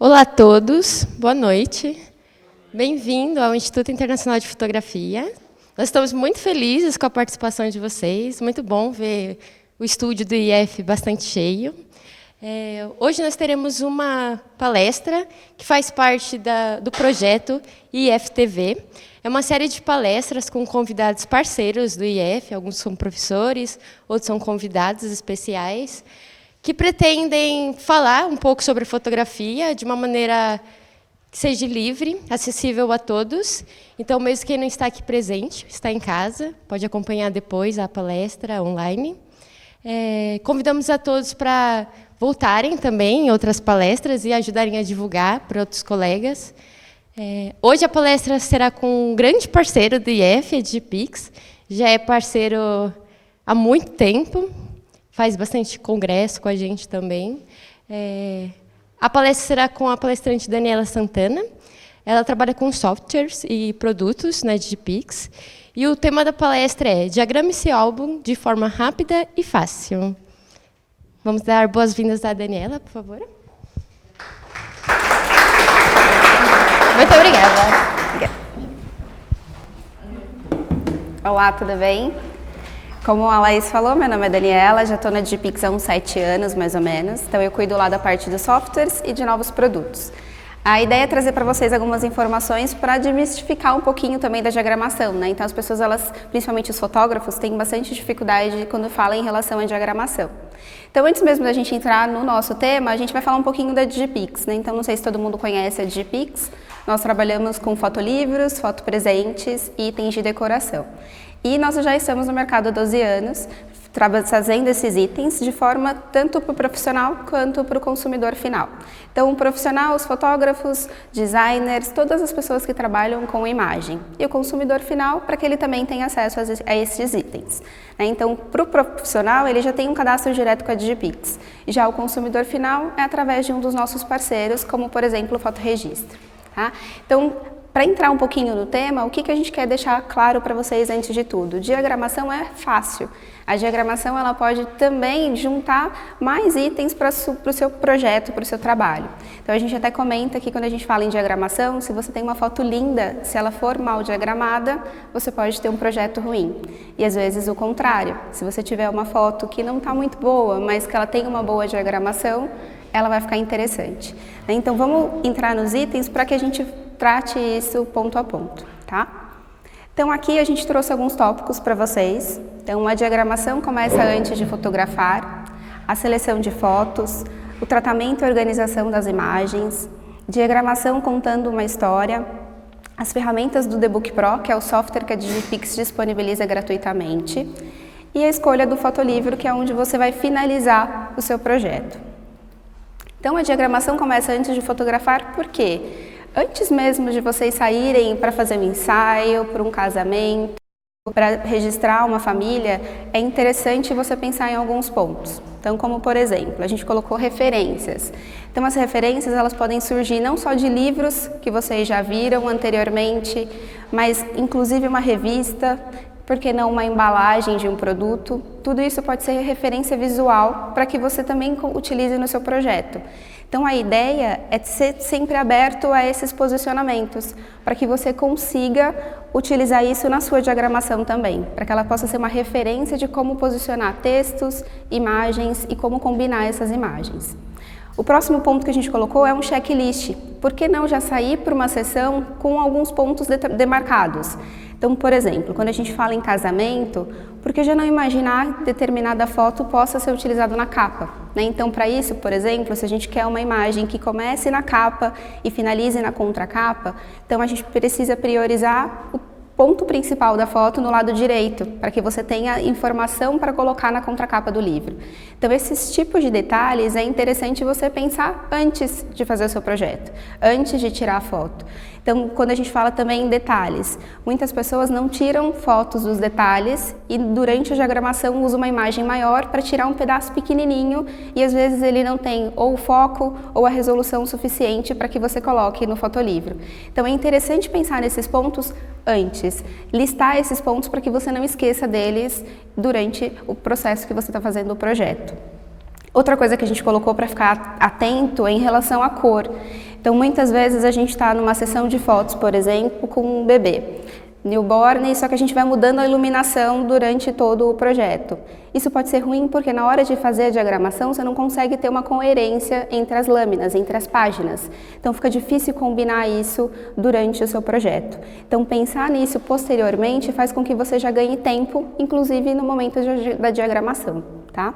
Olá a todos, boa noite. Bem-vindo ao Instituto Internacional de Fotografia. Nós estamos muito felizes com a participação de vocês. Muito bom ver o estúdio do IF bastante cheio. Hoje nós teremos uma palestra que faz parte do projeto IFTV. É uma série de palestras com convidados parceiros do IF, alguns são professores, outros são convidados especiais, que pretendem falar um pouco sobre fotografia de uma maneira que seja livre, acessível a todos. Então, mesmo quem não está aqui presente, está em casa, pode acompanhar depois a palestra online. Convidamos a todos para voltarem também em outras palestras e ajudarem a divulgar para outros colegas. Hoje a palestra será com um grande parceiro do IF, a Digipix, já é parceiro há muito tempo, faz bastante congresso com a gente também. A palestra será com a palestrante Daniela Santana. Ela trabalha com softwares e produtos na Digipix. E o tema da palestra é Diagrame seu álbum de forma rápida e fácil. Vamos dar boas-vindas à Daniela, por favor. Muito obrigada. Olá, tudo bem? Como a Laís falou, meu nome é Daniela, já estou na Digipix há uns 7 anos, mais ou menos. Então, eu cuido lá da parte dos softwares e de novos produtos. A ideia é trazer para vocês algumas informações para desmistificar um pouquinho também da diagramação, né? Então, as pessoas, principalmente os fotógrafos, têm bastante dificuldade quando falam em relação à diagramação. Então, antes mesmo da gente entrar no nosso tema, a gente vai falar um pouquinho da Digipix, né? Então, não sei se todo mundo conhece a Digipix. Nós trabalhamos com fotolivros, fotopresentes e itens de decoração. E nós já estamos no mercado há 12 anos, trazendo esses itens de forma tanto para o profissional quanto para o consumidor final. Então, o profissional, os fotógrafos, designers, todas as pessoas que trabalham com imagem. E o consumidor final, para que ele também tenha acesso a esses itens. Então, para o profissional, ele já tem um cadastro direto com a Digipix. Já o consumidor final é através de um dos nossos parceiros, como, por exemplo, o Fotoregistro. Tá? Então, para entrar um pouquinho no tema, o que a gente quer deixar claro para vocês antes de tudo? Diagramação é fácil. A diagramação ela pode também juntar mais itens para o seu projeto, para o seu trabalho. Então a gente até comenta que quando a gente fala em diagramação, se você tem uma foto linda, se ela for mal diagramada, você pode ter um projeto ruim. E às vezes o contrário, se você tiver uma foto que não está muito boa, mas que ela tem uma boa diagramação, ela vai ficar interessante. Então vamos entrar nos itens para que a gente trate isso ponto a ponto, tá? Então aqui a gente trouxe alguns tópicos para vocês. Então a diagramação começa antes de fotografar, a seleção de fotos, o tratamento e organização das imagens, diagramação contando uma história, as ferramentas do The Book Pro, que é o software que a Digipix disponibiliza gratuitamente, e a escolha do fotolivro, que é onde você vai finalizar o seu projeto. Então a diagramação começa antes de fotografar, por quê? Antes mesmo de vocês saírem para fazer um ensaio, para um casamento, para registrar uma família, é interessante você pensar em alguns pontos. Então, como por exemplo, a gente colocou referências. Então, as referências elas podem surgir não só de livros que vocês já viram anteriormente, mas inclusive uma revista, por que não uma embalagem de um produto? Tudo isso pode ser referência visual para que você também utilize no seu projeto. Então a ideia é ser sempre aberto a esses posicionamentos, para que você consiga utilizar isso na sua diagramação também, para que ela possa ser uma referência de como posicionar textos, imagens e como combinar essas imagens. O próximo ponto que a gente colocou é um checklist. Por que não já sair para uma sessão com alguns pontos demarcados? Então, por exemplo, quando a gente fala em casamento, por que já não imaginar determinada foto possa ser utilizada na capa? Né? Então, para isso, por exemplo, se a gente quer uma imagem que comece na capa e finalize na contracapa, então a gente precisa priorizar o ponto principal da foto no lado direito, para que você tenha informação para colocar na contracapa do livro. Então, esses tipos de detalhes é interessante você pensar antes de fazer o seu projeto, antes de tirar a foto. Então, quando a gente fala também em detalhes, muitas pessoas não tiram fotos dos detalhes e durante a diagramação usa uma imagem maior para tirar um pedaço pequenininho e às vezes ele não tem ou o foco ou a resolução suficiente para que você coloque no fotolivro. Então, é interessante pensar nesses pontos antes, listar esses pontos para que você não esqueça deles durante o processo que você está fazendo o projeto. Outra coisa que a gente colocou para ficar atento é em relação à cor. Então, muitas vezes a gente está numa sessão de fotos, por exemplo, com um bebê newborn, só que a gente vai mudando a iluminação durante todo o projeto. Isso pode ser ruim porque na hora de fazer a diagramação você não consegue ter uma coerência entre as lâminas, entre as páginas. Então fica difícil combinar isso durante o seu projeto. Então pensar nisso posteriormente faz com que você já ganhe tempo, inclusive no momento da diagramação, tá?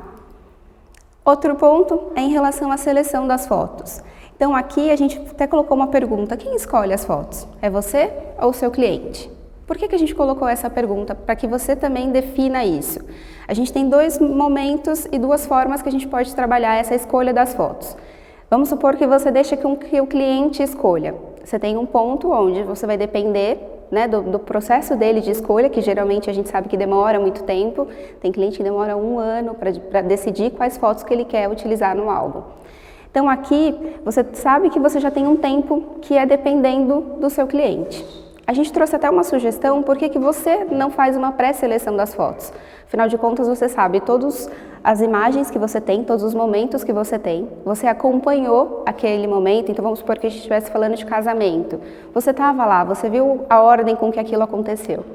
Outro ponto é em relação à seleção das fotos. Então aqui a gente até colocou uma pergunta: quem escolhe as fotos? É você ou o seu cliente? Por que a gente colocou essa pergunta? Para que você também defina isso. A gente tem dois momentos e duas formas que a gente pode trabalhar essa escolha das fotos. Vamos supor que você deixa que o cliente escolha. Você tem um ponto onde você vai depender, né, do processo dele de escolha, que geralmente a gente sabe que demora muito tempo. Tem cliente que demora 1 ano para decidir quais fotos que ele quer utilizar no álbum. Então aqui você sabe que você já tem um tempo que é dependendo do seu cliente. A gente trouxe até uma sugestão: por que você não faz uma pré-seleção das fotos? Afinal de contas, você sabe todas as imagens que você tem, todos os momentos que você tem, você acompanhou aquele momento. Então vamos supor que a gente estivesse falando de casamento. Você estava lá, você viu a ordem com que aquilo aconteceu.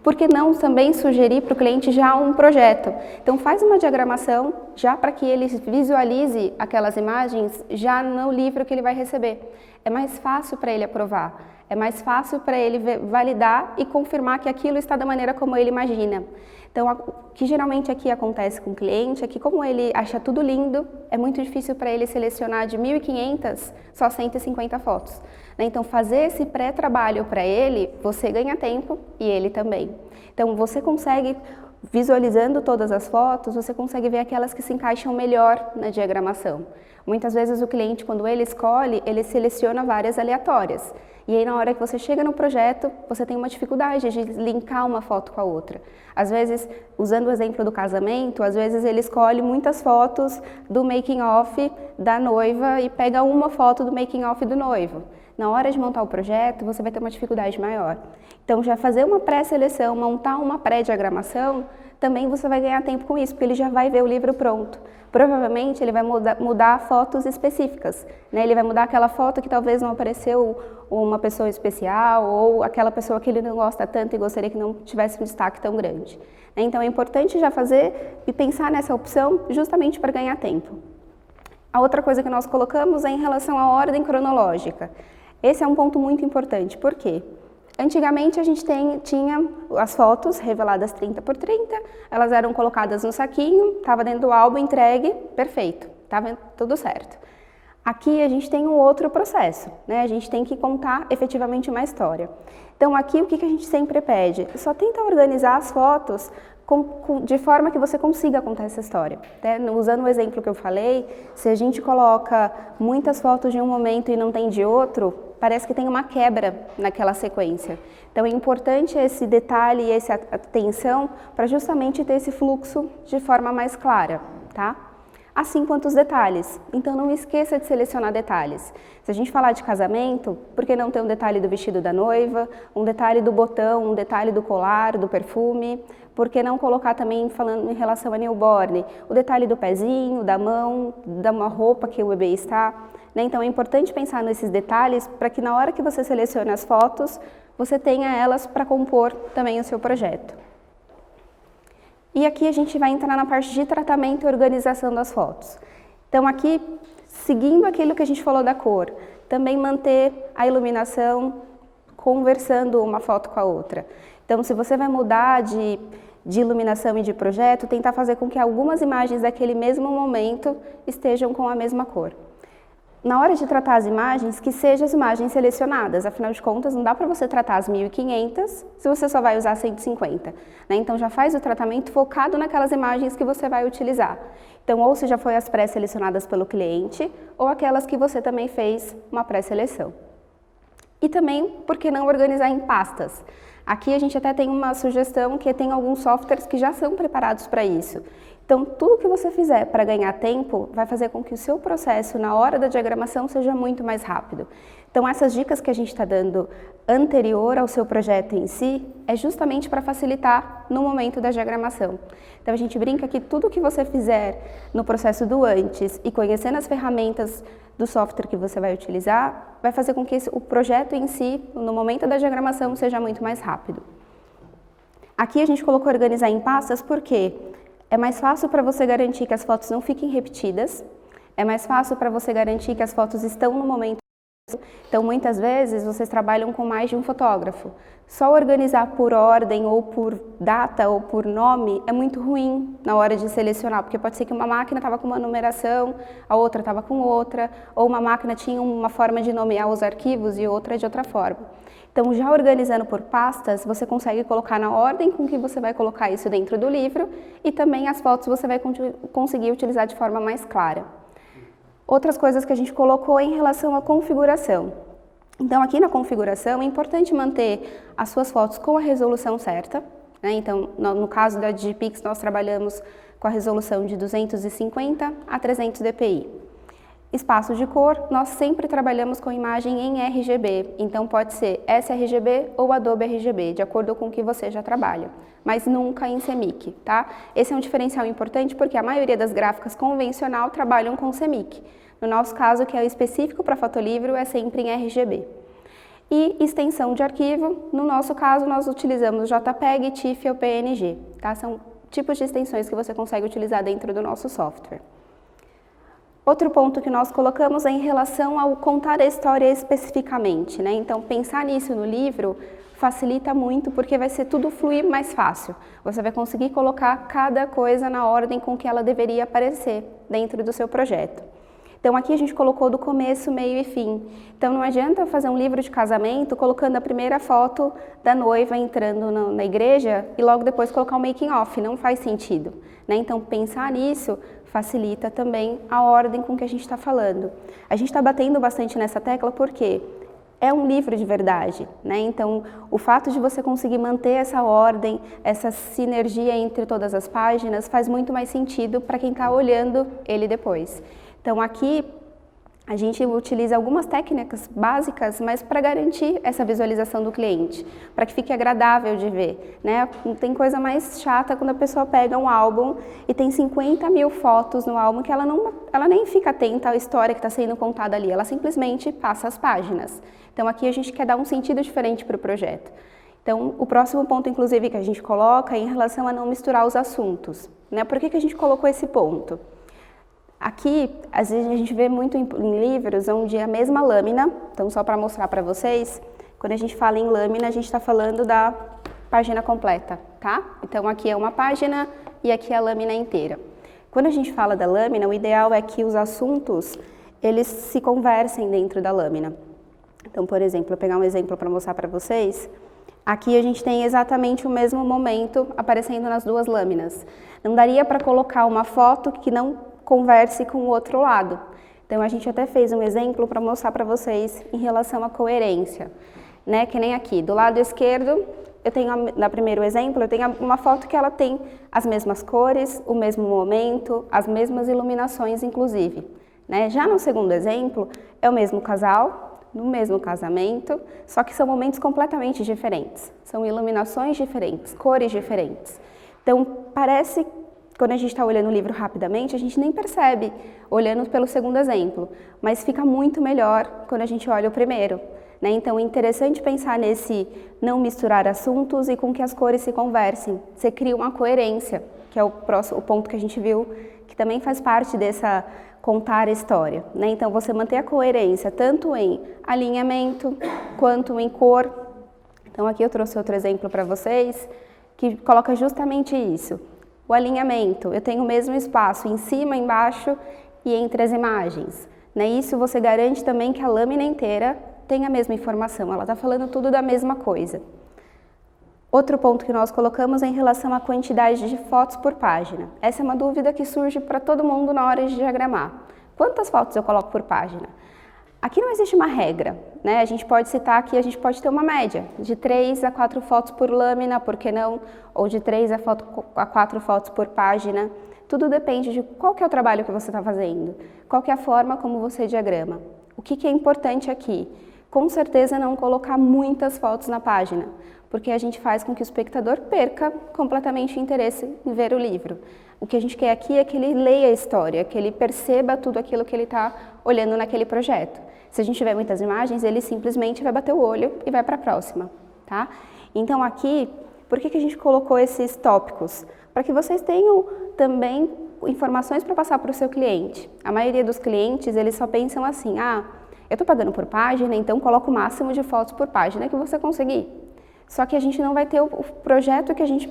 Por que não também sugerir para o cliente já um projeto? Então faz uma diagramação já para que ele visualize aquelas imagens já no livro que ele vai receber. É mais fácil para ele aprovar, é mais fácil para ele validar e confirmar que aquilo está da maneira como ele imagina. Então, o que geralmente aqui acontece com o cliente é que, como ele acha tudo lindo, é muito difícil para ele selecionar de 1.500 só 150 fotos. Então, fazer esse pré-trabalho para ele, você ganha tempo e ele também. Então, você consegue, visualizando todas as fotos, você consegue ver aquelas que se encaixam melhor na diagramação. Muitas vezes o cliente, quando ele escolhe, ele seleciona várias aleatórias. E aí, na hora que você chega no projeto, você tem uma dificuldade de linkar uma foto com a outra. Às vezes, usando o exemplo do casamento, às vezes ele escolhe muitas fotos do making of da noiva e pega uma foto do making of do noivo. Na hora de montar o projeto, você vai ter uma dificuldade maior. Então, já fazer uma pré-seleção, montar uma pré-diagramação, também você vai ganhar tempo com isso, porque ele já vai ver o livro pronto. Provavelmente ele vai mudar fotos específicas, né? Ele vai mudar aquela foto que talvez não apareceu uma pessoa especial ou aquela pessoa que ele não gosta tanto e gostaria que não tivesse um destaque tão grande. Então é importante já fazer e pensar nessa opção justamente para ganhar tempo. A outra coisa que nós colocamos é em relação à ordem cronológica. Esse é um ponto muito importante. Por quê? Antigamente a gente tinha as fotos reveladas 30 por 30, elas eram colocadas no saquinho, estava dentro do álbum, entregue, perfeito, estava tudo certo. Aqui a gente tem um outro processo, né? A gente tem que contar efetivamente uma história. Então aqui o que a gente sempre pede? Só tenta organizar as fotos de forma que você consiga contar essa história. Né? Usando o exemplo que eu falei, se a gente coloca muitas fotos de um momento e não tem de outro, parece que tem uma quebra naquela sequência. Então é importante esse detalhe e essa atenção para justamente ter esse fluxo de forma mais clara, tá? Assim quanto os detalhes. Então não esqueça de selecionar detalhes. Se a gente falar de casamento, por que não ter um detalhe do vestido da noiva, um detalhe do botão, um detalhe do colar, do perfume? Por que não colocar também, falando em relação a newborn, o detalhe do pezinho, da mão, da uma roupa que o bebê está? Então é importante pensar nesses detalhes para que na hora que você selecione as fotos, você tenha elas para compor também o seu projeto. E aqui a gente vai entrar na parte de tratamento e organização das fotos. Então aqui, seguindo aquilo que a gente falou da cor, também manter a iluminação conversando uma foto com a outra. Então se você vai mudar de iluminação e de projeto, tentar fazer com que algumas imagens daquele mesmo momento estejam com a mesma cor. Na hora de tratar as imagens, que sejam as imagens selecionadas, afinal de contas não dá para você tratar as 1.500 se você só vai usar 150. Né? Então já faz o tratamento focado naquelas imagens que você vai utilizar. Então ou se já foi as pré-selecionadas pelo cliente, ou aquelas que você também fez uma pré-seleção. E também, por que não organizar em pastas? Aqui a gente até tem uma sugestão que tem alguns softwares que já são preparados para isso. Então, tudo que você fizer para ganhar tempo vai fazer com que o seu processo na hora da diagramação seja muito mais rápido. Então, essas dicas que a gente está dando anterior ao seu projeto em si é justamente para facilitar no momento da diagramação. Então, a gente brinca que tudo que você fizer no processo do antes e conhecendo as ferramentas do software que você vai utilizar, vai fazer com que o projeto em si, no momento da diagramação, seja muito mais rápido. Aqui a gente colocou organizar em pastas porque é mais fácil para você garantir que as fotos não fiquem repetidas, é mais fácil para você garantir que as fotos estão no momento. Então, muitas vezes, vocês trabalham com mais de um fotógrafo. Só organizar por ordem, ou por data, ou por nome, é muito ruim na hora de selecionar, porque pode ser que uma máquina estava com uma numeração, a outra estava com outra, ou uma máquina tinha uma forma de nomear os arquivos e outra de outra forma. Então, já organizando por pastas, você consegue colocar na ordem com que você vai colocar isso dentro do livro e também as fotos você vai conseguir utilizar de forma mais clara. Outras coisas que a gente colocou em relação à configuração. Então, aqui na configuração, é importante manter as suas fotos com a resolução certa, né? Então, no caso da Digipix, nós trabalhamos com a resolução de 250 a 300 dpi. Espaço de cor, nós sempre trabalhamos com imagem em RGB, então pode ser sRGB ou Adobe RGB, de acordo com o que você já trabalha, mas nunca em CMYK, tá? Esse é um diferencial importante porque a maioria das gráficas convencional trabalham com CMYK. No nosso caso, que é o específico para fotolivro, é sempre em RGB. E extensão de arquivo, no nosso caso, nós utilizamos JPEG, TIFF ou PNG, tá? São tipos de extensões que você consegue utilizar dentro do nosso software. Outro ponto que nós colocamos é em relação ao contar a história especificamente, né? Então, pensar nisso no livro facilita muito porque vai ser tudo fluir mais fácil. Você vai conseguir colocar cada coisa na ordem com que ela deveria aparecer dentro do seu projeto. Então, aqui a gente colocou do começo, meio e fim. Então, não adianta fazer um livro de casamento colocando a primeira foto da noiva entrando na igreja e logo depois colocar o making of, não faz sentido, né? Então, pensar nisso facilita também a ordem com que a gente está falando. A gente está batendo bastante nessa tecla porque é um livro de verdade, né? Então, o fato de você conseguir manter essa ordem, essa sinergia entre todas as páginas, faz muito mais sentido para quem está olhando ele depois. Então, aqui a gente utiliza algumas técnicas básicas, mas para garantir essa visualização do cliente, para que fique agradável de ver, né? Não tem coisa mais chata quando a pessoa pega um álbum e tem 50 mil fotos no álbum que ela nem fica atenta à história que está sendo contada ali, ela simplesmente passa as páginas. Então, aqui a gente quer dar um sentido diferente para o projeto. Então, o próximo ponto, inclusive, que a gente coloca é em relação a não misturar os assuntos, né? Por que a gente colocou esse ponto? Aqui, às vezes a gente vê muito em livros onde é a mesma lâmina, então só para mostrar para vocês, quando a gente fala em lâmina, a gente está falando da página completa, tá? Então aqui é uma página e aqui é a lâmina inteira. Quando a gente fala da lâmina, o ideal é que os assuntos, eles se conversem dentro da lâmina. Então, por exemplo, vou pegar um exemplo para mostrar para vocês. Aqui a gente tem exatamente o mesmo momento aparecendo nas duas lâminas. Não daria para colocar uma foto que não converse com o outro lado. Então, a gente até fez um exemplo para mostrar para vocês em relação à coerência, né? Que nem aqui, do lado esquerdo, eu tenho, no primeiro exemplo, eu tenho uma foto que ela tem as mesmas cores, o mesmo momento, as mesmas iluminações, inclusive, né? Já no segundo exemplo, é o mesmo casal, no mesmo casamento, só que são momentos completamente diferentes. São iluminações diferentes, cores diferentes. Então, parece quando a gente está olhando o livro rapidamente, a gente nem percebe, olhando pelo segundo exemplo, mas fica muito melhor quando a gente olha o primeiro, né? Então, é interessante pensar nesse não misturar assuntos e com que as cores se conversem. Você cria uma coerência, que é o ponto que a gente viu, que também faz parte dessa contar a história, né? Então, você manter a coerência tanto em alinhamento quanto em cor. Então, aqui eu trouxe outro exemplo para vocês, que coloca justamente isso. O alinhamento, eu tenho o mesmo espaço em cima, embaixo e entre as imagens, né? Isso você garante também que a lâmina inteira tem a mesma informação, ela está falando tudo da mesma coisa. Outro ponto que nós colocamos é em relação à quantidade de fotos por página. Essa é uma dúvida que surge para todo mundo na hora de diagramar. Quantas fotos eu coloco por página? Aqui não existe uma regra, né? A gente pode citar que a gente pode ter uma média de 3 a 4 fotos por lâmina, por que não? Ou de 3 a 4 fotos por página. Tudo depende de qual que é o trabalho que você está fazendo, qual que é a forma como você diagrama. O que é importante aqui? Com certeza não colocar muitas fotos na página, porque a gente faz com que o espectador perca completamente o interesse em ver o livro. O que a gente quer aqui é que ele leia a história, que ele perceba tudo aquilo que ele está olhando naquele projeto. Se a gente tiver muitas imagens, ele simplesmente vai bater o olho e vai para a próxima, tá? Então aqui, por que a gente colocou esses tópicos? Para que vocês tenham também informações para passar para o seu cliente. A maioria dos clientes, eles só pensam assim, eu estou pagando por página, então coloca o máximo de fotos por página que você conseguir. Só que a gente não vai ter o projeto que a gente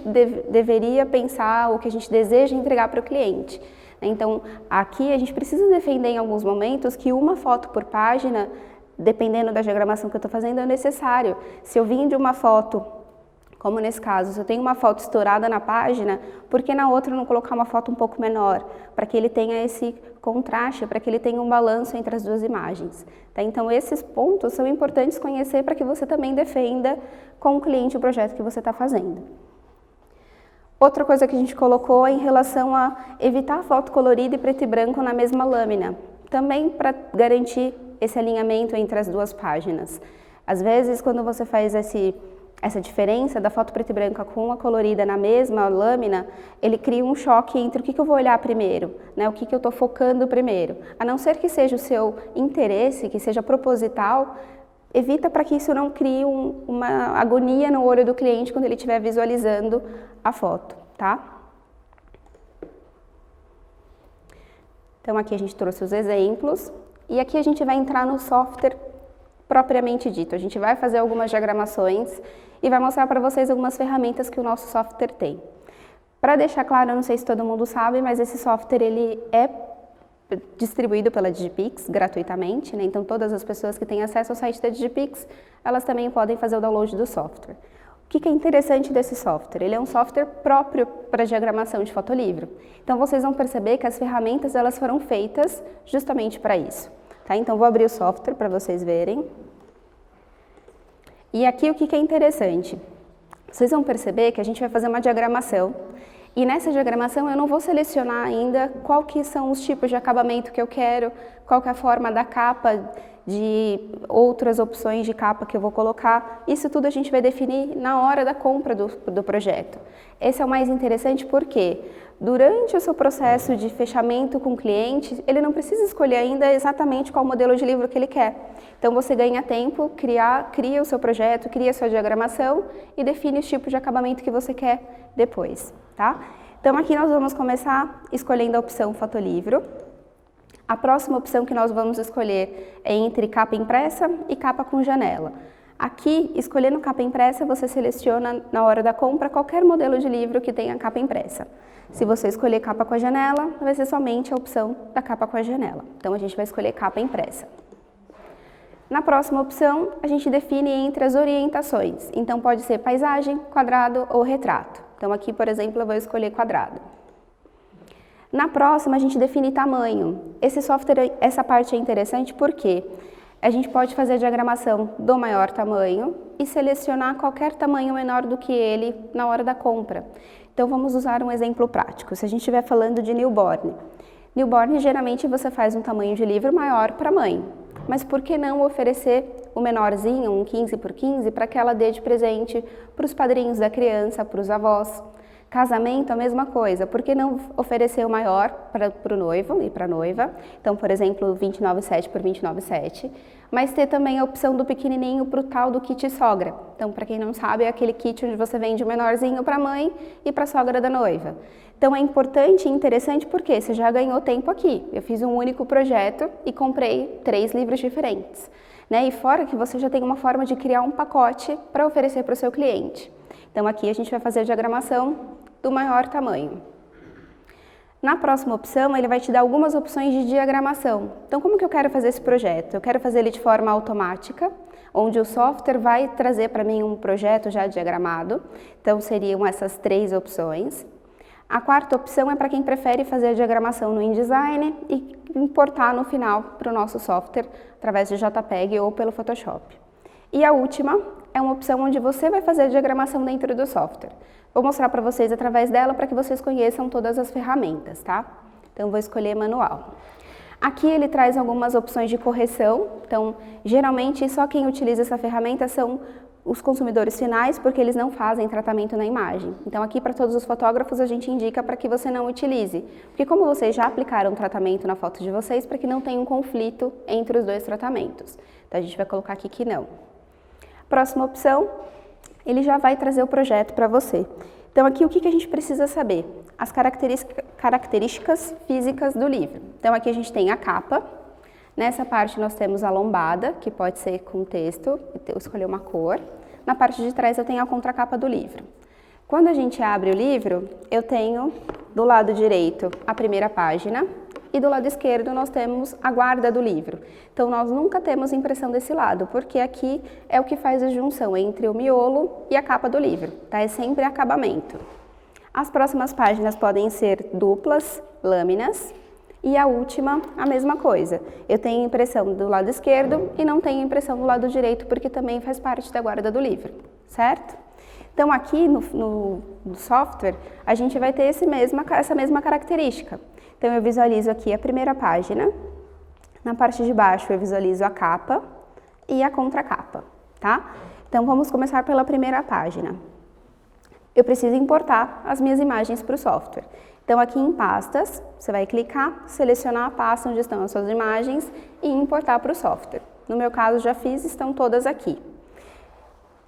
deveria pensar ou que a gente deseja entregar para o cliente. Então, aqui a gente precisa defender em alguns momentos que uma foto por página, dependendo da diagramação que eu estou fazendo, é necessário. Se eu vim de uma foto, como nesse caso, se eu tenho uma foto estourada na página, por que na outra não colocar uma foto um pouco menor? Para que ele tenha esse contraste, para que ele tenha um balanço entre as duas imagens. Tá? Então, esses pontos são importantes conhecer para que você também defenda com o cliente o projeto que você está fazendo. Outra coisa que a gente colocou é em relação a evitar foto colorida e preto e branco na mesma lâmina, também para garantir esse alinhamento entre as duas páginas. Às vezes, quando você faz essa diferença da foto preta e branca com a colorida na mesma lâmina, ele cria um choque entre o que eu vou olhar primeiro, né? O que eu estou focando primeiro. A não ser que seja o seu interesse, que seja proposital, evita para que isso não crie uma agonia no olho do cliente quando ele estiver visualizando a foto, tá? Então aqui a gente trouxe os exemplos e aqui a gente vai entrar no software propriamente dito. A gente vai fazer algumas diagramações e vai mostrar para vocês algumas ferramentas que o nosso software tem. Para deixar claro, eu não sei se todo mundo sabe, mas esse software ele é distribuído pela Digipix gratuitamente, né? Então todas as pessoas que têm acesso ao site da Digipix, elas também podem fazer o download do software. O que é interessante desse software? Ele é um software próprio para diagramação de fotolivro. Então vocês vão perceber que as ferramentas elas foram feitas justamente para isso. Tá? Então vou abrir o software para vocês verem. E aqui o que é interessante? Vocês vão perceber que a gente vai fazer uma diagramação. E nessa diagramação eu não vou selecionar ainda qual que são os tipos de acabamento que eu quero, qual que é a forma da capa, de outras opções de capa que eu vou colocar. Isso tudo a gente vai definir na hora da compra do projeto. Esse é o mais interessante porque durante o seu processo de fechamento com o cliente, ele não precisa escolher ainda exatamente qual modelo de livro que ele quer. Então você ganha tempo, cria o seu projeto, cria a sua diagramação e define os tipos de acabamento que você quer depois. Tá? Então aqui nós vamos começar escolhendo a opção fotolivro. A próxima opção que nós vamos escolher é entre capa impressa e capa com janela. Aqui, escolhendo capa impressa, você seleciona na hora da compra qualquer modelo de livro que tenha capa impressa. Se você escolher capa com a janela, vai ser somente a opção da capa com a janela. Então a gente vai escolher capa impressa. Na próxima opção, a gente define entre as orientações. Então pode ser paisagem, quadrado ou retrato. Então aqui, por exemplo, eu vou escolher quadrado. Na próxima, a gente define tamanho. Esse software, essa parte é interessante porque a gente pode fazer a diagramação do maior tamanho e selecionar qualquer tamanho menor do que ele na hora da compra. Então vamos usar um exemplo prático. Se a gente estiver falando de newborn. Newborn, geralmente você faz um tamanho de livro maior para a mãe. Mas por que não oferecer o menorzinho, um 15 por 15, para que ela dê de presente para os padrinhos da criança, para os avós? Casamento, a mesma coisa. Por que não oferecer o maior para o noivo e para a noiva? Então, por exemplo, 29,7 por 29,7. Mas ter também a opção do pequenininho para o tal do kit sogra. Então, para quem não sabe, é aquele kit onde você vende o menorzinho para a mãe e para a sogra da noiva. Então, é importante e interessante porque você já ganhou tempo aqui. Eu fiz um único projeto e comprei 3 livros diferentes. Né? E fora que você já tem uma forma de criar um pacote para oferecer para o seu cliente. Então aqui a gente vai fazer a diagramação do maior tamanho. Na próxima opção, ele vai te dar algumas opções de diagramação. Então como que eu quero fazer esse projeto? Eu quero fazer ele de forma automática, onde o software vai trazer para mim um projeto já diagramado. Então seriam essas 3 opções. A quarta opção é para quem prefere fazer a diagramação no InDesign e importar no final para o nosso software através de JPEG ou pelo Photoshop. E a última é uma opção onde você vai fazer a diagramação dentro do software. Vou mostrar para vocês através dela para que vocês conheçam todas as ferramentas, tá? Então, vou escolher manual. Aqui ele traz algumas opções de correção, então, geralmente, só quem utiliza essa ferramenta são os consumidores finais, porque eles não fazem tratamento na imagem. Então, aqui para todos os fotógrafos, a gente indica para que você não utilize, porque como vocês já aplicaram tratamento na foto de vocês, para que não tenha um conflito entre os dois tratamentos. Então, a gente vai colocar aqui que não. Próxima opção, ele já vai trazer o projeto para você. Então, aqui o que a gente precisa saber? As características físicas do livro. Então, aqui a gente tem a capa. Nessa parte nós temos a lombada, que pode ser com texto, eu escolhi uma cor. Na parte de trás eu tenho a contracapa do livro. Quando a gente abre o livro, eu tenho do lado direito a primeira página e do lado esquerdo nós temos a guarda do livro. Então nós nunca temos impressão desse lado, porque aqui é o que faz a junção entre o miolo e a capa do livro, tá? É sempre acabamento. As próximas páginas podem ser duplas, lâminas. E a última, a mesma coisa. Eu tenho impressão do lado esquerdo e não tenho impressão do lado direito, porque também faz parte da guarda do livro, certo? Então, aqui no software, a gente vai ter essa mesma característica. Então, eu visualizo aqui a primeira página. Na parte de baixo, eu visualizo a capa e a contracapa, tá? Então, vamos começar pela primeira página. Eu preciso importar as minhas imagens para o software. Então, aqui em pastas, você vai clicar, selecionar a pasta onde estão as suas imagens e importar para o software. No meu caso, já fiz, estão todas aqui.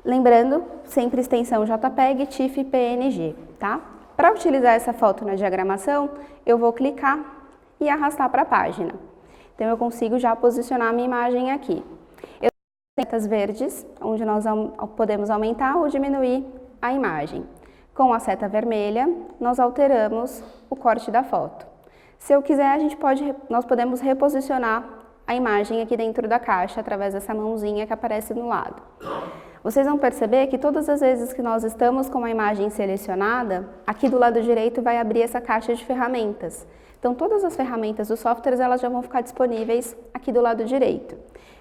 Lembrando, sempre extensão JPEG, TIFF e PNG, tá? Para utilizar essa foto na diagramação, eu vou clicar e arrastar para a página. Então, eu consigo já posicionar a minha imagem aqui. Eu tenho setas verdes, onde nós podemos aumentar ou diminuir a imagem. Com a seta vermelha, nós alteramos o corte da foto. Se eu quiser, nós podemos reposicionar a imagem aqui dentro da caixa através dessa mãozinha que aparece no lado. Vocês vão perceber que todas as vezes que nós estamos com a imagem selecionada, aqui do lado direito vai abrir essa caixa de ferramentas. Então, todas as ferramentas dos softwares, elas já vão ficar disponíveis aqui do lado direito.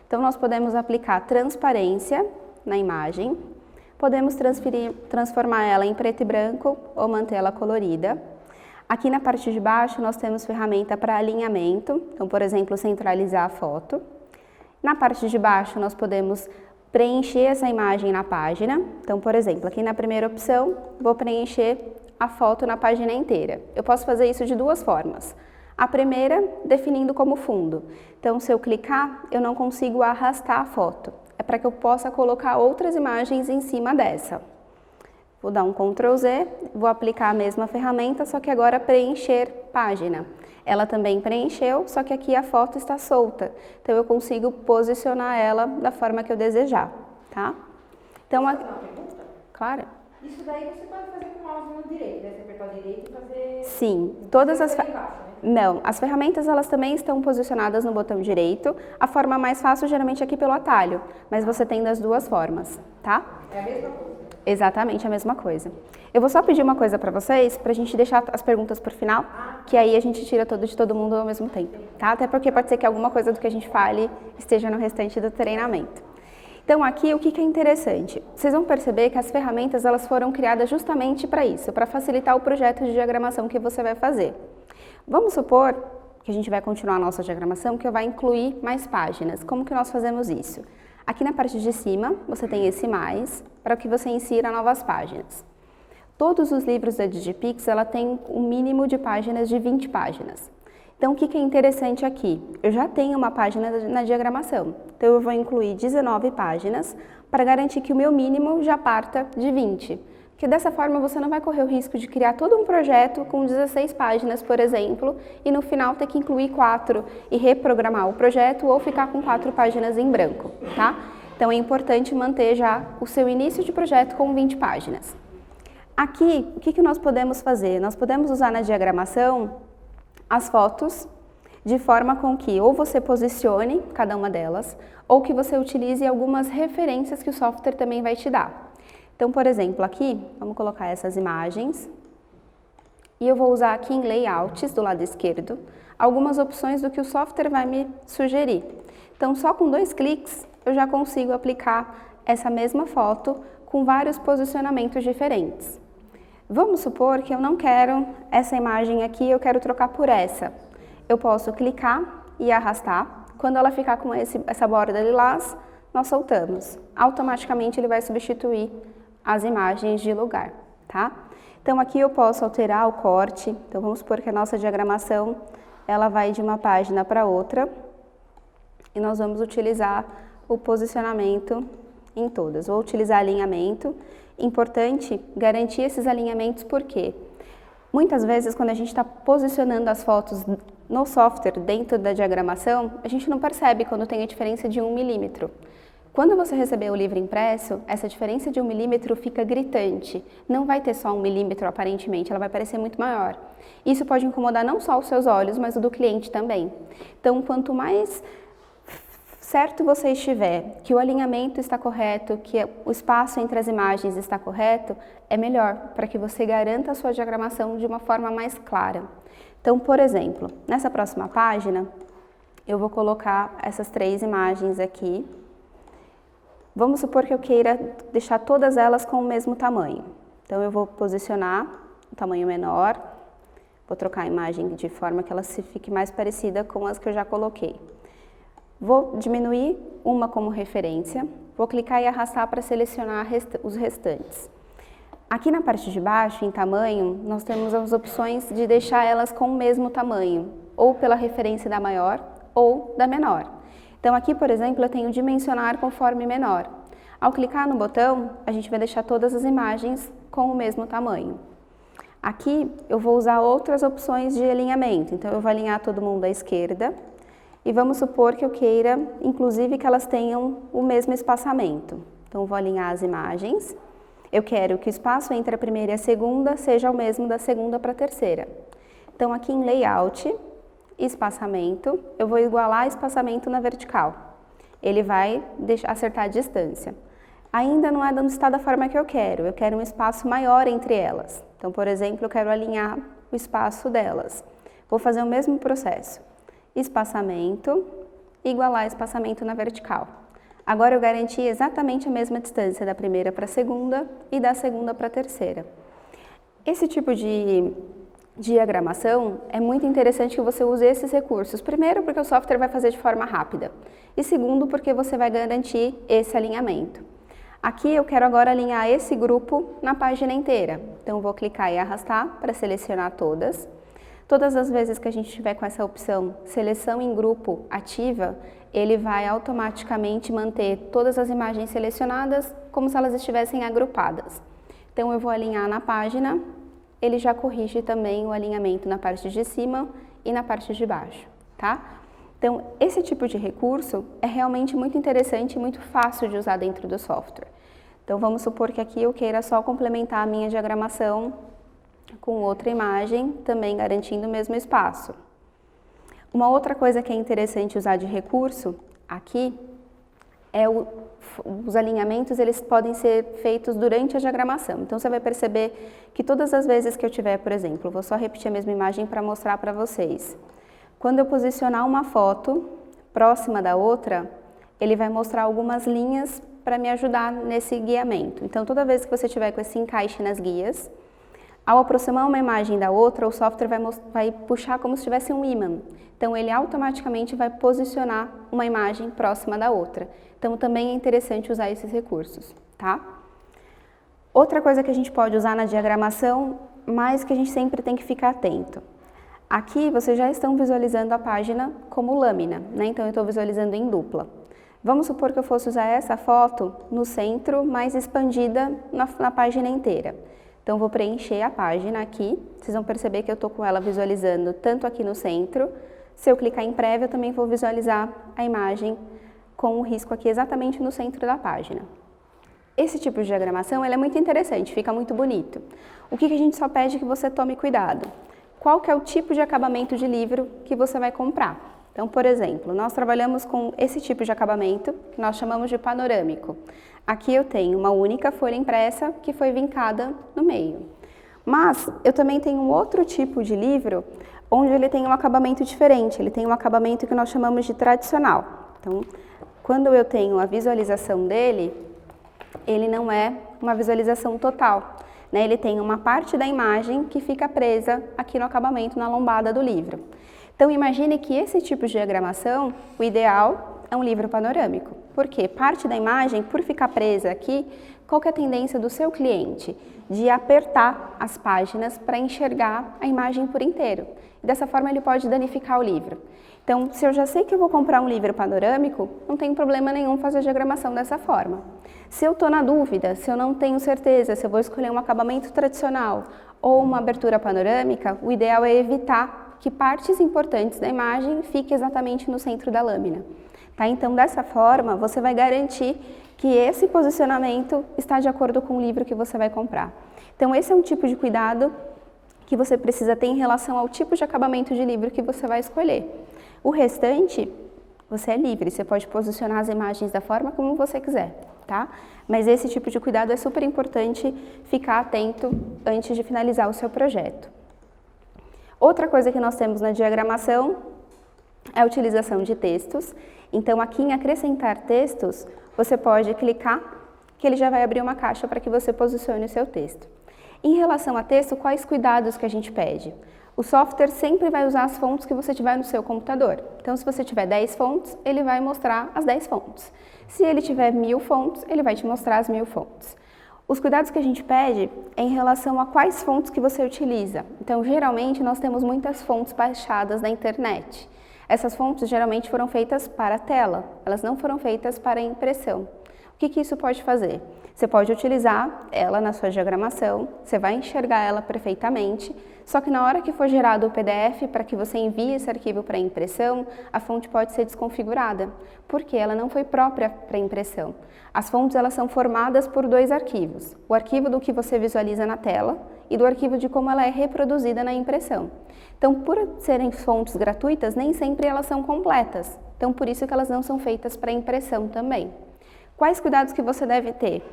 Então, nós podemos aplicar transparência na imagem, podemos transformar ela em preto e branco ou mantê-la colorida. Aqui na parte de baixo nós temos ferramenta para alinhamento, então, por exemplo, centralizar a foto. Na parte de baixo nós podemos preencher essa imagem na página. Então, por exemplo, aqui na primeira opção, vou preencher a foto na página inteira. Eu posso fazer isso de duas formas. A primeira, definindo como fundo. Então, se eu clicar, eu não consigo arrastar a foto. É para que eu possa colocar outras imagens em cima dessa. Vou dar um Ctrl Z, vou aplicar a mesma ferramenta, só que agora preencher página. Ela também preencheu, só que aqui a foto está solta. Então eu consigo posicionar ela da forma que eu desejar, tá? Então, claro. Isso daí você pode fazer com o mouse no direito, né? Você apertar o direito e fazer... Sim, todas as... Não, as ferramentas elas também estão posicionadas no botão direito. A forma mais fácil geralmente é aqui pelo atalho, mas você tem das duas formas, tá? É a mesma coisa? Exatamente a mesma coisa. Eu vou só pedir uma coisa para vocês, para a gente deixar as perguntas por final, que aí a gente tira de todo mundo ao mesmo tempo, tá? Até porque pode ser que alguma coisa do que a gente fale esteja no restante do treinamento. Então aqui o que é interessante? Vocês vão perceber que as ferramentas elas foram criadas justamente para isso, para facilitar o projeto de diagramação que você vai fazer. Vamos supor que a gente vai continuar a nossa diagramação, que vai incluir mais páginas. Como que nós fazemos isso? Aqui na parte de cima, você tem esse mais, para que você insira novas páginas. Todos os livros da Digipix, ela tem um mínimo de páginas de 20 páginas. Então, o que é interessante aqui? Eu já tenho uma página na diagramação, então eu vou incluir 19 páginas para garantir que o meu mínimo já parta de 20. Porque dessa forma você não vai correr o risco de criar todo um projeto com 16 páginas, por exemplo, e no final ter que incluir 4 e reprogramar o projeto ou ficar com 4 páginas em branco, tá? Então é importante manter já o seu início de projeto com 20 páginas. Aqui, o que nós podemos fazer? Nós podemos usar na diagramação as fotos de forma com que ou você posicione cada uma delas, ou que você utilize algumas referências que o software também vai te dar. Então, por exemplo, aqui, vamos colocar essas imagens. e eu vou usar aqui em Layouts, do lado esquerdo, algumas opções do que o software vai me sugerir. Então, só com 2 cliques, eu já consigo aplicar essa mesma foto com vários posicionamentos diferentes. Vamos supor que eu não quero essa imagem aqui, eu quero trocar por essa. Eu posso clicar e arrastar. Quando ela ficar com essa borda lilás, nós soltamos. Automaticamente ele vai substituir as imagens de lugar, tá? Então aqui eu posso alterar o corte. Então vamos supor que a nossa diagramação ela vai de uma página para outra e nós vamos utilizar o posicionamento em todas. Vou utilizar alinhamento. Importante garantir esses alinhamentos porque muitas vezes quando a gente está posicionando as fotos no software dentro da diagramação, a gente não percebe quando tem a diferença de 1 milímetro. Quando você receber o livro impresso, essa diferença de 1 milímetro fica gritante. Não vai ter só 1 milímetro aparentemente, ela vai parecer muito maior. Isso pode incomodar não só os seus olhos, mas o do cliente também. Então, quanto mais certo você estiver, que o alinhamento está correto, que o espaço entre as imagens está correto, é melhor para que você garanta a sua diagramação de uma forma mais clara. Então, por exemplo, nessa próxima página, eu vou colocar essas 3 imagens aqui. Vamos supor que eu queira deixar todas elas com o mesmo tamanho. Então, eu vou posicionar o tamanho menor, vou trocar a imagem de forma que ela fique mais parecida com as que eu já coloquei. Vou diminuir uma como referência, vou clicar e arrastar para selecionar os restantes. Aqui na parte de baixo, em tamanho, nós temos as opções de deixar elas com o mesmo tamanho, ou pela referência da maior ou da menor. Então aqui, por exemplo, eu tenho dimensionar conforme menor. Ao clicar no botão, a gente vai deixar todas as imagens com o mesmo tamanho. Aqui eu vou usar outras opções de alinhamento, então eu vou alinhar todo mundo à esquerda. E vamos supor que eu queira, inclusive, que elas tenham o mesmo espaçamento. Então, vou alinhar as imagens. Eu quero que o espaço entre a primeira e a segunda seja o mesmo da segunda para a terceira. Então, aqui em Layout, Espaçamento, eu vou igualar espaçamento na vertical. Ele vai acertar a distância. Ainda não está da forma que eu quero um espaço maior entre elas. Então, por exemplo, eu quero alinhar o espaço delas. Vou fazer o mesmo processo. Espaçamento, igualar espaçamento na vertical. Agora eu garanti exatamente a mesma distância da primeira para a segunda e da segunda para a terceira. Esse tipo de diagramação é muito interessante que você use esses recursos. Primeiro, porque o software vai fazer de forma rápida. E segundo, porque você vai garantir esse alinhamento. Aqui eu quero agora alinhar esse grupo na página inteira. Então, vou clicar e arrastar para selecionar todas. Todas as vezes que a gente tiver com essa opção seleção em grupo ativa, ele vai automaticamente manter todas as imagens selecionadas como se elas estivessem agrupadas. Então eu vou alinhar na página, ele já corrige também o alinhamento na parte de cima e na parte de baixo, tá? Então esse tipo de recurso é realmente muito interessante e muito fácil de usar dentro do software. Então vamos supor que aqui eu queira só complementar a minha diagramação com outra imagem, também garantindo o mesmo espaço. Uma outra coisa que é interessante usar de recurso aqui é os alinhamentos, eles podem ser feitos durante a diagramação. Então você vai perceber que todas as vezes que eu tiver, por exemplo, vou só repetir a mesma imagem para mostrar para vocês. Quando eu posicionar uma foto próxima da outra, ele vai mostrar algumas linhas para me ajudar nesse guiamento. Então toda vez que você tiver com esse encaixe nas guias, ao aproximar uma imagem da outra, o software vai puxar como se tivesse um ímã. Então, ele automaticamente vai posicionar uma imagem próxima da outra. Então, também é interessante usar esses recursos, tá? Outra coisa que a gente pode usar na diagramação, mas que a gente sempre tem que ficar atento. Aqui, vocês já estão visualizando a página como lâmina, né? Então, eu estou visualizando em dupla. Vamos supor que eu fosse usar essa foto no centro, mais expandida na página inteira. Então, vou preencher a página aqui, vocês vão perceber que eu estou com ela visualizando tanto aqui no centro. Se eu clicar em prévia, eu também vou visualizar a imagem com o risco aqui exatamente no centro da página. Esse tipo de diagramação ela é muito interessante, fica muito bonito. O que a gente só pede é que você tome cuidado. Qual que é o tipo de acabamento de livro que você vai comprar? Então, por exemplo, nós trabalhamos com esse tipo de acabamento, que nós chamamos de panorâmico. Aqui eu tenho uma única folha impressa que foi vincada no meio. Mas eu também tenho um outro tipo de livro onde ele tem um acabamento diferente, ele tem um acabamento que nós chamamos de tradicional. Então, quando eu tenho a visualização dele, ele não é uma visualização total, né? Ele tem uma parte da imagem que fica presa aqui no acabamento, na lombada do livro. Então, imagine que esse tipo de diagramação, o ideal é um livro panorâmico. Por quê? Parte da imagem, por ficar presa aqui, qual que é a tendência do seu cliente? De apertar as páginas para enxergar a imagem por inteiro. E dessa forma ele pode danificar o livro. Então, se eu já sei que eu vou comprar um livro panorâmico, não tem problema nenhum fazer a diagramação dessa forma. Se eu estou na dúvida, se eu não tenho certeza se eu vou escolher um acabamento tradicional ou uma abertura panorâmica, o ideal é evitar que partes importantes da imagem fiquem exatamente no centro da lâmina. Tá? Então, dessa forma, você vai garantir que esse posicionamento está de acordo com o livro que você vai comprar. Então, esse é um tipo de cuidado que você precisa ter em relação ao tipo de acabamento de livro que você vai escolher. O restante, você é livre, você pode posicionar as imagens da forma como você quiser, tá? Mas esse tipo de cuidado é super importante ficar atento antes de finalizar o seu projeto. Outra coisa que nós temos na diagramação é a utilização de textos. Então, aqui em acrescentar textos, você pode clicar que ele já vai abrir uma caixa para que você posicione o seu texto. Em relação a texto, quais cuidados que a gente pede? O software sempre vai usar as fontes que você tiver no seu computador. Então, se você tiver 10 fontes, ele vai mostrar as 10 fontes. Se ele tiver 1000 fontes, ele vai te mostrar as 1000 fontes. Os cuidados que a gente pede é em relação a quais fontes que você utiliza. Então, geralmente, nós temos muitas fontes baixadas na internet. Essas fontes geralmente foram feitas para a tela, elas não foram feitas para a impressão. O que isso pode fazer? Você pode utilizar ela na sua diagramação, você vai enxergar ela perfeitamente, só que na hora que for gerado o PDF, para que você envie esse arquivo para impressão, a fonte pode ser desconfigurada, porque ela não foi própria para impressão. As fontes elas são formadas por dois arquivos, o arquivo do que você visualiza na tela e do arquivo de como ela é reproduzida na impressão. Então, por serem fontes gratuitas, nem sempre elas são completas, então por isso que elas não são feitas para impressão também. Quais cuidados que você deve ter?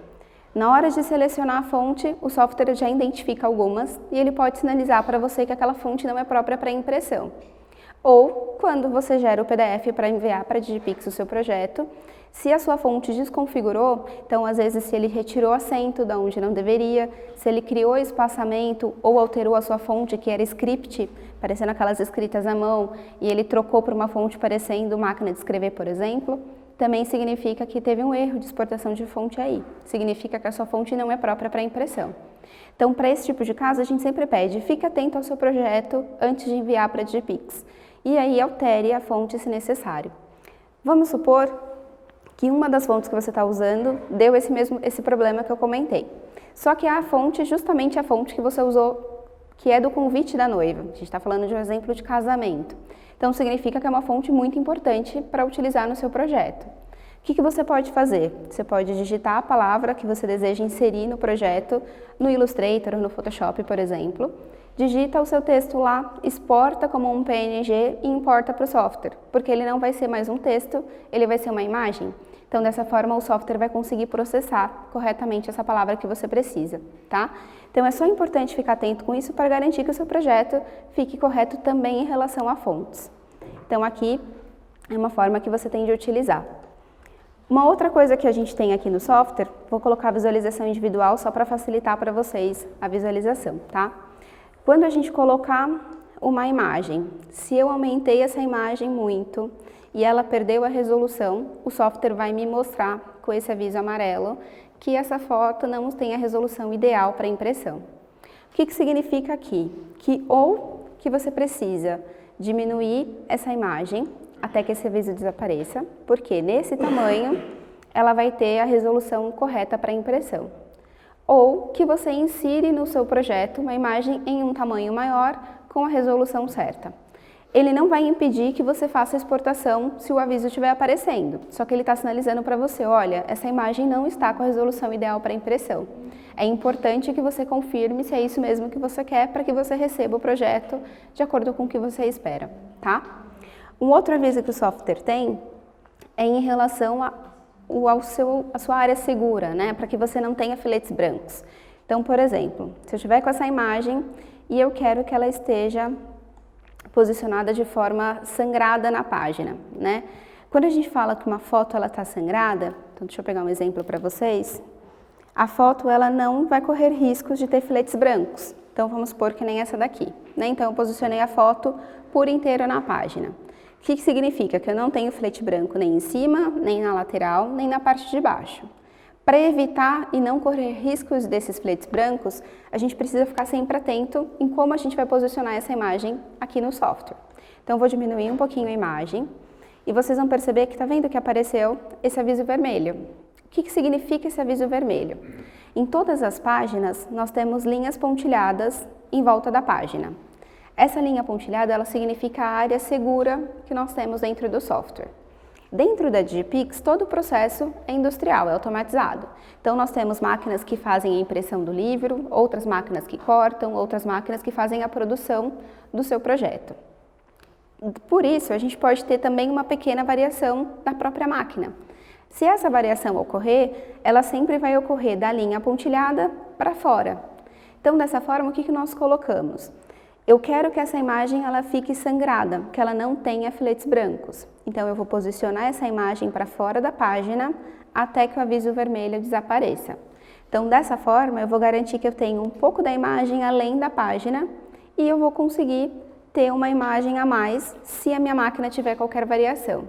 Na hora de selecionar a fonte, o software já identifica algumas e ele pode sinalizar para você que aquela fonte não é própria para impressão. Ou, quando você gera o PDF para enviar para a Digipix o seu projeto, se a sua fonte desconfigurou, então às vezes se ele retirou acento da onde não deveria, se ele criou espaçamento ou alterou a sua fonte que era script, parecendo aquelas escritas à mão, e ele trocou por uma fonte parecendo máquina de escrever, por exemplo, também significa que teve um erro de exportação de fonte aí. Significa que a sua fonte não é própria para impressão. Então, para esse tipo de caso, a gente sempre pede, fique atento ao seu projeto antes de enviar para a Digipix. E aí, altere a fonte se necessário. Vamos supor que uma das fontes que você está usando deu esse problema que eu comentei. Só que a fonte, justamente a fonte que você usou, que é do convite da noiva. A gente está falando de um exemplo de casamento. Então, significa que é uma fonte muito importante para utilizar no seu projeto. O que você pode fazer? Você pode digitar a palavra que você deseja inserir no projeto, no Illustrator ou no Photoshop, por exemplo. Digita o seu texto lá, exporta como um PNG e importa para o software, porque ele não vai ser mais um texto, ele vai ser uma imagem. Então, dessa forma, o software vai conseguir processar corretamente essa palavra que você precisa, tá? Então, é só importante ficar atento com isso para garantir que o seu projeto fique correto também em relação a fontes. Então, aqui é uma forma que você tem de utilizar. Uma outra coisa que a gente tem aqui no software, vou colocar a visualização individual só para facilitar para vocês a visualização, tá? Quando a gente colocar uma imagem, se eu aumentei essa imagem muito e ela perdeu a resolução, o software vai me mostrar com esse aviso amarelo que essa foto não tem a resolução ideal para impressão. O que significa aqui? Que ou que você precisa diminuir essa imagem até que esse aviso desapareça, porque nesse tamanho ela vai ter a resolução correta para impressão. Ou que você insire no seu projeto uma imagem em um tamanho maior com a resolução certa. Ele não vai impedir que você faça a exportação se o aviso estiver aparecendo, só que ele está sinalizando para você, olha, essa imagem não está com a resolução ideal para impressão. É importante que você confirme se é isso mesmo que você quer para que você receba o projeto de acordo com o que você espera, tá? Um outro aviso que o software tem é em relação à sua área segura, né? Para que você não tenha filetes brancos. Então, por exemplo, se eu estiver com essa imagem e eu quero que ela esteja posicionada de forma sangrada na página, né? Quando a gente fala que uma foto ela está sangrada, então deixa eu pegar um exemplo para vocês. A foto ela não vai correr riscos de ter filetes brancos. Então vamos supor que nem essa daqui, né? Então eu posicionei a foto por inteiro na página. O que significa? Que eu não tenho filete branco nem em cima, nem na lateral, nem na parte de baixo. Para evitar e não correr riscos desses filetes brancos, a gente precisa ficar sempre atento em como a gente vai posicionar essa imagem aqui no software. Então eu vou diminuir um pouquinho a imagem e vocês vão perceber que tá vendo que apareceu esse aviso vermelho. O que significa esse aviso vermelho? Em todas as páginas, nós temos linhas pontilhadas em volta da página. Essa linha pontilhada, ela significa a área segura que nós temos dentro do software. Dentro da Digipix, todo o processo é industrial, é automatizado. Então, nós temos máquinas que fazem a impressão do livro, outras máquinas que cortam, outras máquinas que fazem a produção do seu projeto. Por isso, a gente pode ter também uma pequena variação da própria máquina. Se essa variação ocorrer, ela sempre vai ocorrer da linha pontilhada para fora. Então, dessa forma, o que nós colocamos? Eu quero que essa imagem ela fique sangrada, que ela não tenha filetes brancos. Então, eu vou posicionar essa imagem para fora da página até que o aviso vermelho desapareça. Então, dessa forma, eu vou garantir que eu tenho um pouco da imagem além da página e eu vou conseguir ter uma imagem a mais se a minha máquina tiver qualquer variação.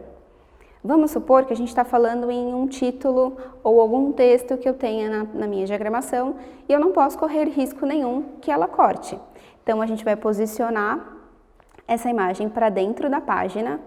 Vamos supor que a gente está falando em um título ou algum texto que eu tenha na minha diagramação e eu não posso correr risco nenhum que ela corte. Então, a gente vai posicionar essa imagem para dentro da página,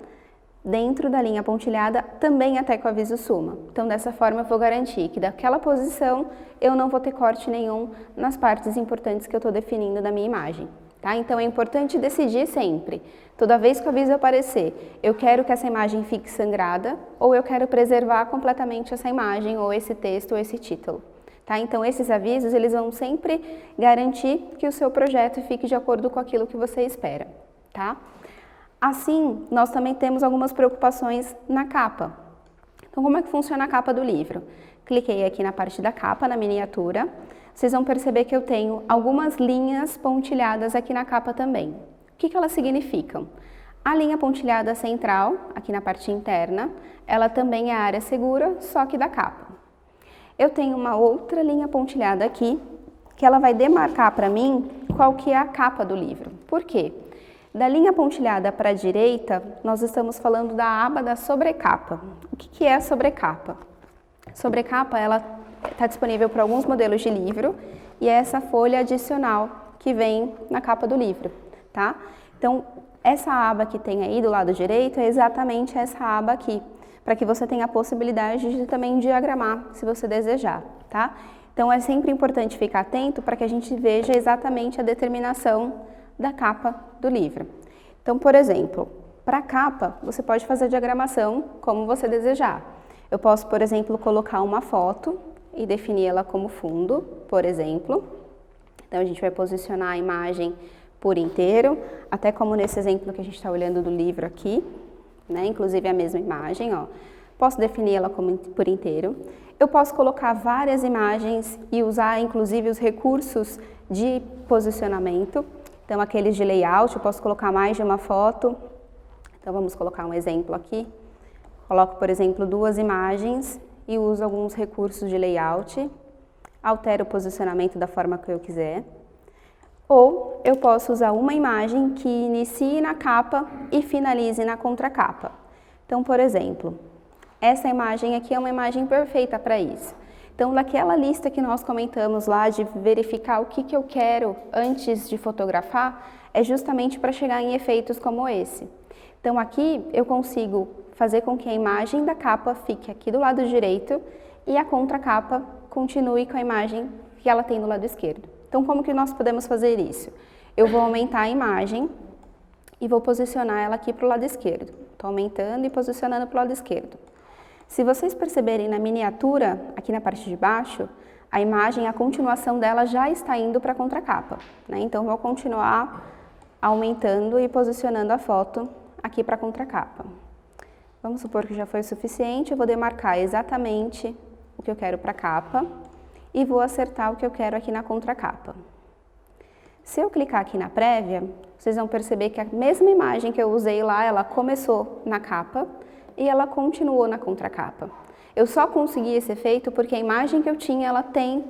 dentro da linha pontilhada, também até que o aviso suma. Então, dessa forma, eu vou garantir que daquela posição eu não vou ter corte nenhum nas partes importantes que eu estou definindo da minha imagem. Tá? Então, é importante decidir sempre. Toda vez que o aviso aparecer, eu quero que essa imagem fique sangrada ou eu quero preservar completamente essa imagem ou esse texto ou esse título. Tá? Então, esses avisos, eles vão sempre garantir que o seu projeto fique de acordo com aquilo que você espera. Tá? Assim, nós também temos algumas preocupações na capa. Então, como é que funciona a capa do livro? Cliquei aqui na parte da capa, na miniatura. Vocês vão perceber que eu tenho algumas linhas pontilhadas aqui na capa também. O que elas significam? A linha pontilhada central, aqui na parte interna, ela também é a área segura, só que da capa. Eu tenho uma outra linha pontilhada aqui, que ela vai demarcar para mim qual que é a capa do livro. Por quê? Da linha pontilhada para a direita, nós estamos falando da aba da sobrecapa. O que é a sobrecapa? Sobrecapa, ela está disponível para alguns modelos de livro e é essa folha adicional que vem na capa do livro, tá? Então, essa aba que tem aí do lado direito é exatamente essa aba aqui, para que você tenha a possibilidade de também diagramar, se você desejar, tá? Então, é sempre importante ficar atento para que a gente veja exatamente a determinação da capa do livro. Então, por exemplo, para a capa, você pode fazer a diagramação como você desejar. Eu posso, por exemplo, colocar uma foto e definir ela como fundo, por exemplo. Então, a gente vai posicionar a imagem por inteiro, até como nesse exemplo que a gente está olhando do livro aqui, né? Inclusive a mesma imagem, ó. Posso definir ela como por inteiro. Eu posso colocar várias imagens e usar, inclusive, os recursos de posicionamento. Então, aqueles de layout, eu posso colocar mais de uma foto. Então, vamos colocar um exemplo aqui. Coloco, por exemplo, 2 imagens e uso alguns recursos de layout. Altero o posicionamento da forma que eu quiser. Ou eu posso usar uma imagem que inicie na capa e finalize na contracapa. Então, por exemplo, essa imagem aqui é uma imagem perfeita para isso. Então, daquela lista que nós comentamos lá de verificar o que eu quero antes de fotografar, é justamente para chegar em efeitos como esse. Então, aqui eu consigo fazer com que a imagem da capa fique aqui do lado direito e a contracapa continue com a imagem que ela tem do lado esquerdo. Então, como que nós podemos fazer isso? Eu vou aumentar a imagem e vou posicionar ela aqui para o lado esquerdo. Estou aumentando e posicionando para o lado esquerdo. Se vocês perceberem na miniatura, aqui na parte de baixo, a imagem, a continuação dela já está indo para a contracapa, né? Então, vou continuar aumentando e posicionando a foto aqui para a contracapa. Vamos supor que já foi o suficiente, eu vou demarcar exatamente o que eu quero para a capa e vou acertar o que eu quero aqui na contracapa. Se eu clicar aqui na prévia, vocês vão perceber que a mesma imagem que eu usei lá, ela começou na capa e ela continuou na contracapa. Eu só consegui esse efeito porque a imagem que eu tinha, ela tem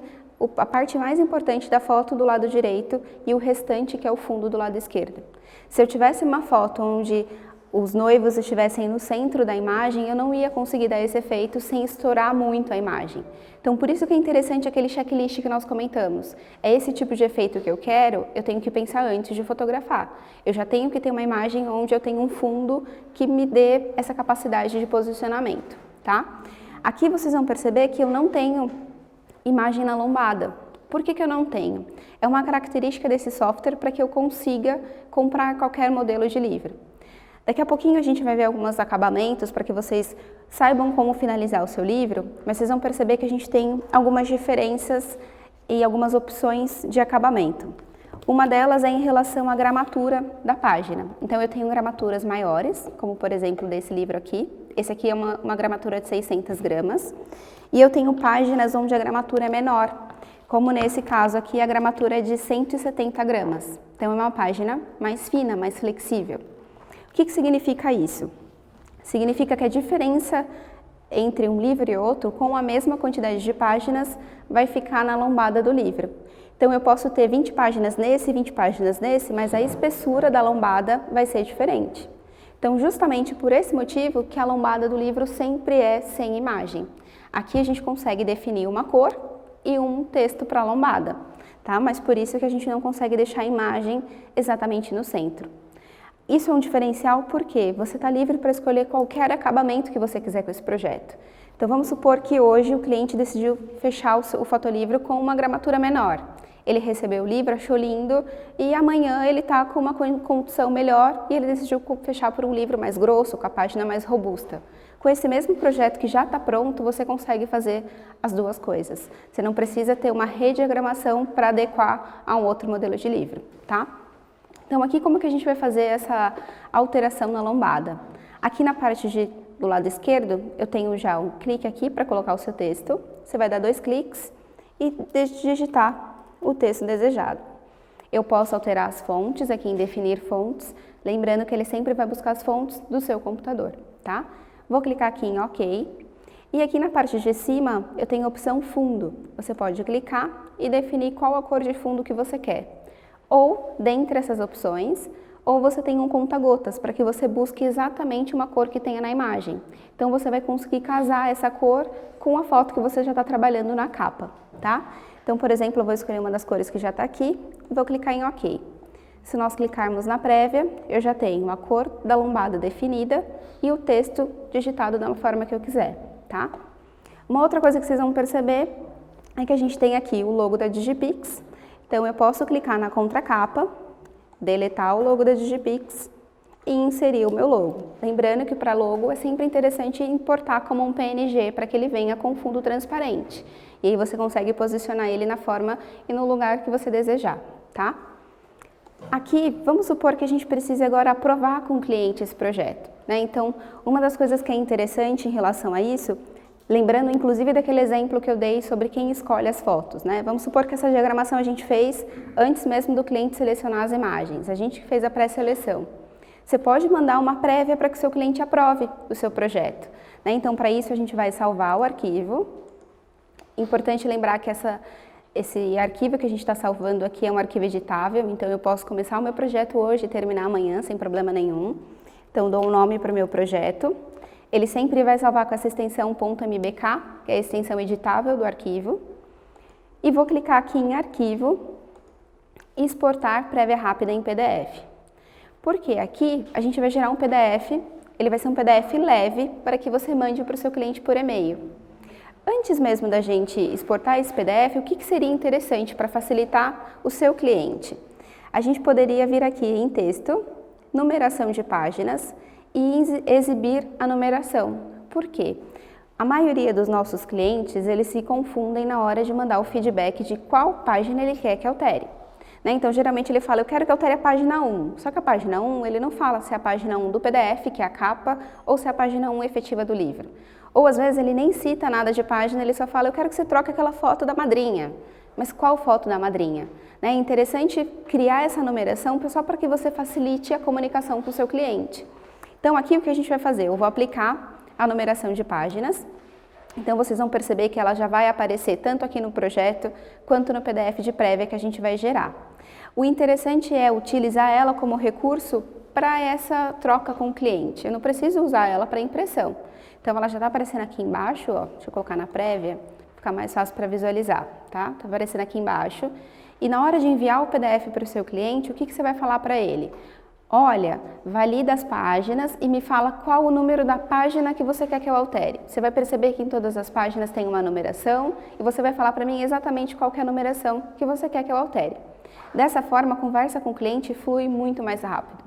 a parte mais importante da foto do lado direito e o restante que é o fundo do lado esquerdo. Se eu tivesse uma foto onde os noivos estivessem no centro da imagem, eu não ia conseguir dar esse efeito sem estourar muito a imagem. Então, por isso que é interessante aquele checklist que nós comentamos. É esse tipo de efeito que eu quero, eu tenho que pensar antes de fotografar. Eu já tenho que ter uma imagem onde eu tenho um fundo que me dê essa capacidade de posicionamento, tá? Aqui vocês vão perceber que eu não tenho imagem na lombada. Por que eu não tenho? É uma característica desse software para que eu consiga comprar qualquer modelo de livro. Daqui a pouquinho a gente vai ver alguns acabamentos para que vocês saibam como finalizar o seu livro, mas vocês vão perceber que a gente tem algumas diferenças e algumas opções de acabamento. Uma delas é em relação à gramatura da página. Então eu tenho gramaturas maiores, como por exemplo desse livro aqui. Esse aqui é uma gramatura de 600 gramas. E eu tenho páginas onde a gramatura é menor, como nesse caso aqui a gramatura é de 170 gramas. Então é uma página mais fina, mais flexível. O que significa isso? Significa que a diferença entre um livro e outro, com a mesma quantidade de páginas, vai ficar na lombada do livro. Então eu posso ter 20 páginas nesse e 20 páginas nesse, mas a espessura da lombada vai ser diferente. Então justamente por esse motivo que a lombada do livro sempre é sem imagem. Aqui a gente consegue definir uma cor e um texto para a lombada, tá? Mas por isso que a gente não consegue deixar a imagem exatamente no centro. Isso é um diferencial porque você está livre para escolher qualquer acabamento que você quiser com esse projeto. Então vamos supor que hoje o cliente decidiu fechar o fotolivro com uma gramatura menor. Ele recebeu o livro, achou lindo e amanhã ele está com uma condição melhor e ele decidiu fechar por um livro mais grosso, com a página mais robusta. Com esse mesmo projeto que já está pronto, você consegue fazer as duas coisas. Você não precisa ter uma rediagramação para adequar a um outro modelo de livro, tá? Então aqui como que a gente vai fazer essa alteração na lombada? Aqui na parte do lado esquerdo, eu tenho já um clique aqui para colocar o seu texto. Você vai dar 2 cliques e digitar o texto desejado. Eu posso alterar as fontes aqui em definir fontes, lembrando que ele sempre vai buscar as fontes do seu computador, tá? Vou clicar aqui em OK. E aqui na parte de cima eu tenho a opção fundo. Você pode clicar e definir qual a cor de fundo que você quer. Ou, dentre essas opções, ou você tem um conta-gotas para que você busque exatamente uma cor que tenha na imagem. Então você vai conseguir casar essa cor com a foto que você já está trabalhando na capa, tá? Então, por exemplo, eu vou escolher uma das cores que já está aqui e vou clicar em OK. Se nós clicarmos na prévia, eu já tenho a cor da lombada definida e o texto digitado da forma que eu quiser, tá? Uma outra coisa que vocês vão perceber é que a gente tem aqui o logo da Digipix. Então, eu posso clicar na contracapa, deletar o logo da Digipix e inserir o meu logo. Lembrando que para logo é sempre interessante importar como um PNG para que ele venha com fundo transparente. E aí você consegue posicionar ele na forma e no lugar que você desejar, tá? Aqui, vamos supor que a gente precise agora aprovar com o cliente esse projeto, né? Então, uma das coisas que é interessante em relação a isso, lembrando inclusive daquele exemplo que eu dei sobre quem escolhe as fotos, né? Vamos supor que essa diagramação a gente fez antes mesmo do cliente selecionar as imagens, a gente fez a pré-seleção. Você pode mandar uma prévia para que o seu cliente aprove o seu projeto, né? Então, para isso a gente vai salvar o arquivo. Importante lembrar que esse arquivo que a gente está salvando aqui é um arquivo editável, então eu posso começar o meu projeto hoje e terminar amanhã sem problema nenhum. Então, dou um nome para o meu projeto. Ele sempre vai salvar com essa extensão .mbk, que é a extensão editável do arquivo. E vou clicar aqui em Arquivo e Exportar Prévia Rápida em PDF. Porque aqui a gente vai gerar um PDF, ele vai ser um PDF leve para que você mande para o seu cliente por e-mail. Antes mesmo da gente exportar esse PDF, o que seria interessante para facilitar o seu cliente? A gente poderia vir aqui em texto, numeração de páginas e exibir a numeração. Por quê? A maioria dos nossos clientes, eles se confundem na hora de mandar o feedback de qual página ele quer que altere. Né? Então, geralmente ele fala, eu quero que altere a página 1. Só que a página 1, ele não fala se é a página 1 do PDF, que é a capa, ou se é a página 1 efetiva do livro. Ou às vezes ele nem cita nada de página, ele só fala, eu quero que você troque aquela foto da madrinha. Mas qual foto da madrinha? É interessante criar essa numeração só para que você facilite a comunicação com o seu cliente. Então aqui o que a gente vai fazer? Eu vou aplicar a numeração de páginas. Então vocês vão perceber que ela já vai aparecer tanto aqui no projeto quanto no PDF de prévia que a gente vai gerar. O interessante é utilizar ela como recurso para essa troca com o cliente. Eu não preciso usar ela para impressão. Então ela já está aparecendo aqui embaixo, ó, deixa eu colocar na prévia, ficar mais fácil para visualizar, tá? Está aparecendo aqui embaixo. E na hora de enviar o PDF para o seu cliente, o que você vai falar para ele? Olha, valida as páginas e me fala qual o número da página que você quer que eu altere. Você vai perceber que em todas as páginas tem uma numeração e você vai falar para mim exatamente qual que é a numeração que você quer que eu altere. Dessa forma, a conversa com o cliente flui muito mais rápido.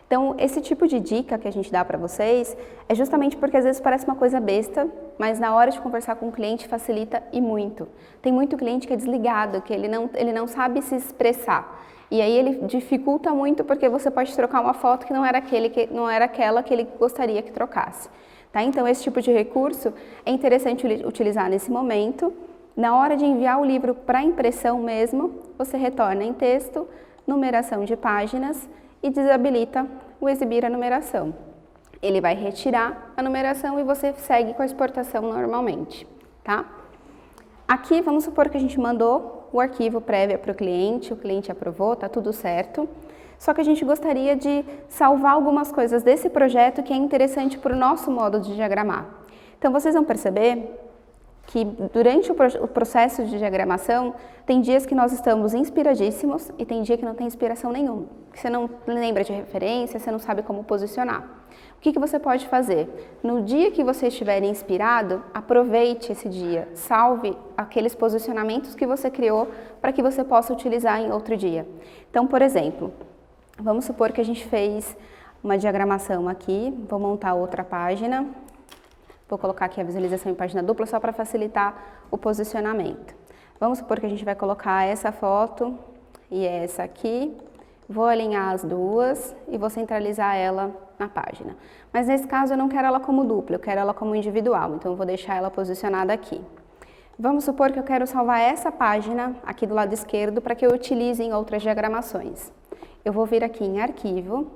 Então, esse tipo de dica que a gente dá para vocês é justamente porque às vezes parece uma coisa besta, mas na hora de conversar com o cliente facilita e muito. Tem muito cliente que é desligado, que ele não sabe se expressar. E aí ele dificulta muito porque você pode trocar uma foto que não era aquela que ele gostaria que trocasse. Tá? Então, esse tipo de recurso é interessante utilizar nesse momento. Na hora de enviar o livro para impressão mesmo, você retorna em texto, numeração de páginas e desabilita o exibir a numeração. Ele vai retirar a numeração e você segue com a exportação normalmente, tá? Aqui, vamos supor que a gente mandou o arquivo prévio para o cliente aprovou, tá tudo certo. Só que a gente gostaria de salvar algumas coisas desse projeto que é interessante para o nosso modo de diagramar. Então, vocês vão perceber que durante o processo de diagramação, tem dias que nós estamos inspiradíssimos e tem dia que não tem inspiração nenhuma. Que você não lembra de referência, você não sabe como posicionar. O que você pode fazer? No dia que você estiver inspirado, aproveite esse dia, salve aqueles posicionamentos que você criou para que você possa utilizar em outro dia. Então, por exemplo, vamos supor que a gente fez uma diagramação aqui, vou montar outra página. Vou colocar aqui a visualização em página dupla só para facilitar o posicionamento. Vamos supor que a gente vai colocar essa foto e essa aqui. Vou alinhar as duas e vou centralizar ela na página. Mas nesse caso eu não quero ela como dupla, eu quero ela como individual, então eu vou deixar ela posicionada aqui. Vamos supor que eu quero salvar essa página aqui do lado esquerdo para que eu utilize em outras diagramações. Eu vou vir aqui em Arquivo,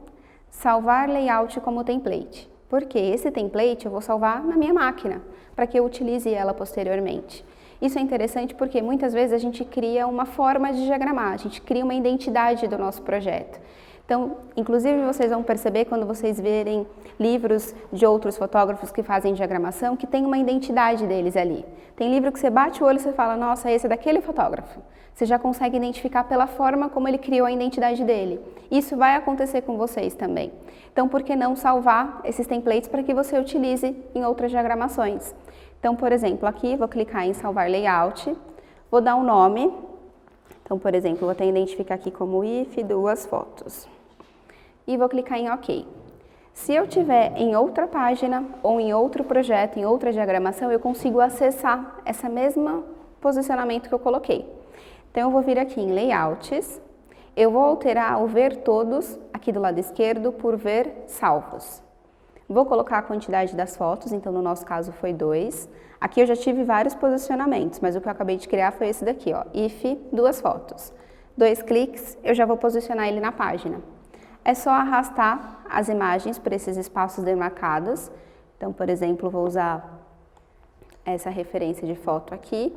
Salvar Layout como Template. Porque esse template eu vou salvar na minha máquina, para que eu utilize ela posteriormente. Isso é interessante porque muitas vezes a gente cria uma forma de diagramar, a gente cria uma identidade do nosso projeto. Então, inclusive vocês vão perceber quando vocês verem livros de outros fotógrafos que fazem diagramação, que tem uma identidade deles ali. Tem livro que você bate o olho e você fala, nossa, esse é daquele fotógrafo. Você já consegue identificar pela forma como ele criou a identidade dele. Isso vai acontecer com vocês também. Então, por que não salvar esses templates para que você utilize em outras diagramações? Então, por exemplo, aqui vou clicar em salvar layout, vou dar um nome. Então, por exemplo, vou até identificar aqui como if duas fotos. E vou clicar em OK. Se eu tiver em outra página ou em outro projeto, em outra diagramação, eu consigo acessar esse mesmo posicionamento que eu coloquei. Então, eu vou vir aqui em Layouts, eu vou alterar o Ver Todos, aqui do lado esquerdo, por Ver Salvos. Vou colocar a quantidade das fotos, então no nosso caso foi 2. Aqui eu já tive vários posicionamentos, mas o que eu acabei de criar foi esse daqui, ó, if duas fotos. 2 cliques, eu já vou posicionar ele na página. É só arrastar as imagens por esses espaços demarcados. Então, por exemplo, vou usar essa referência de foto aqui.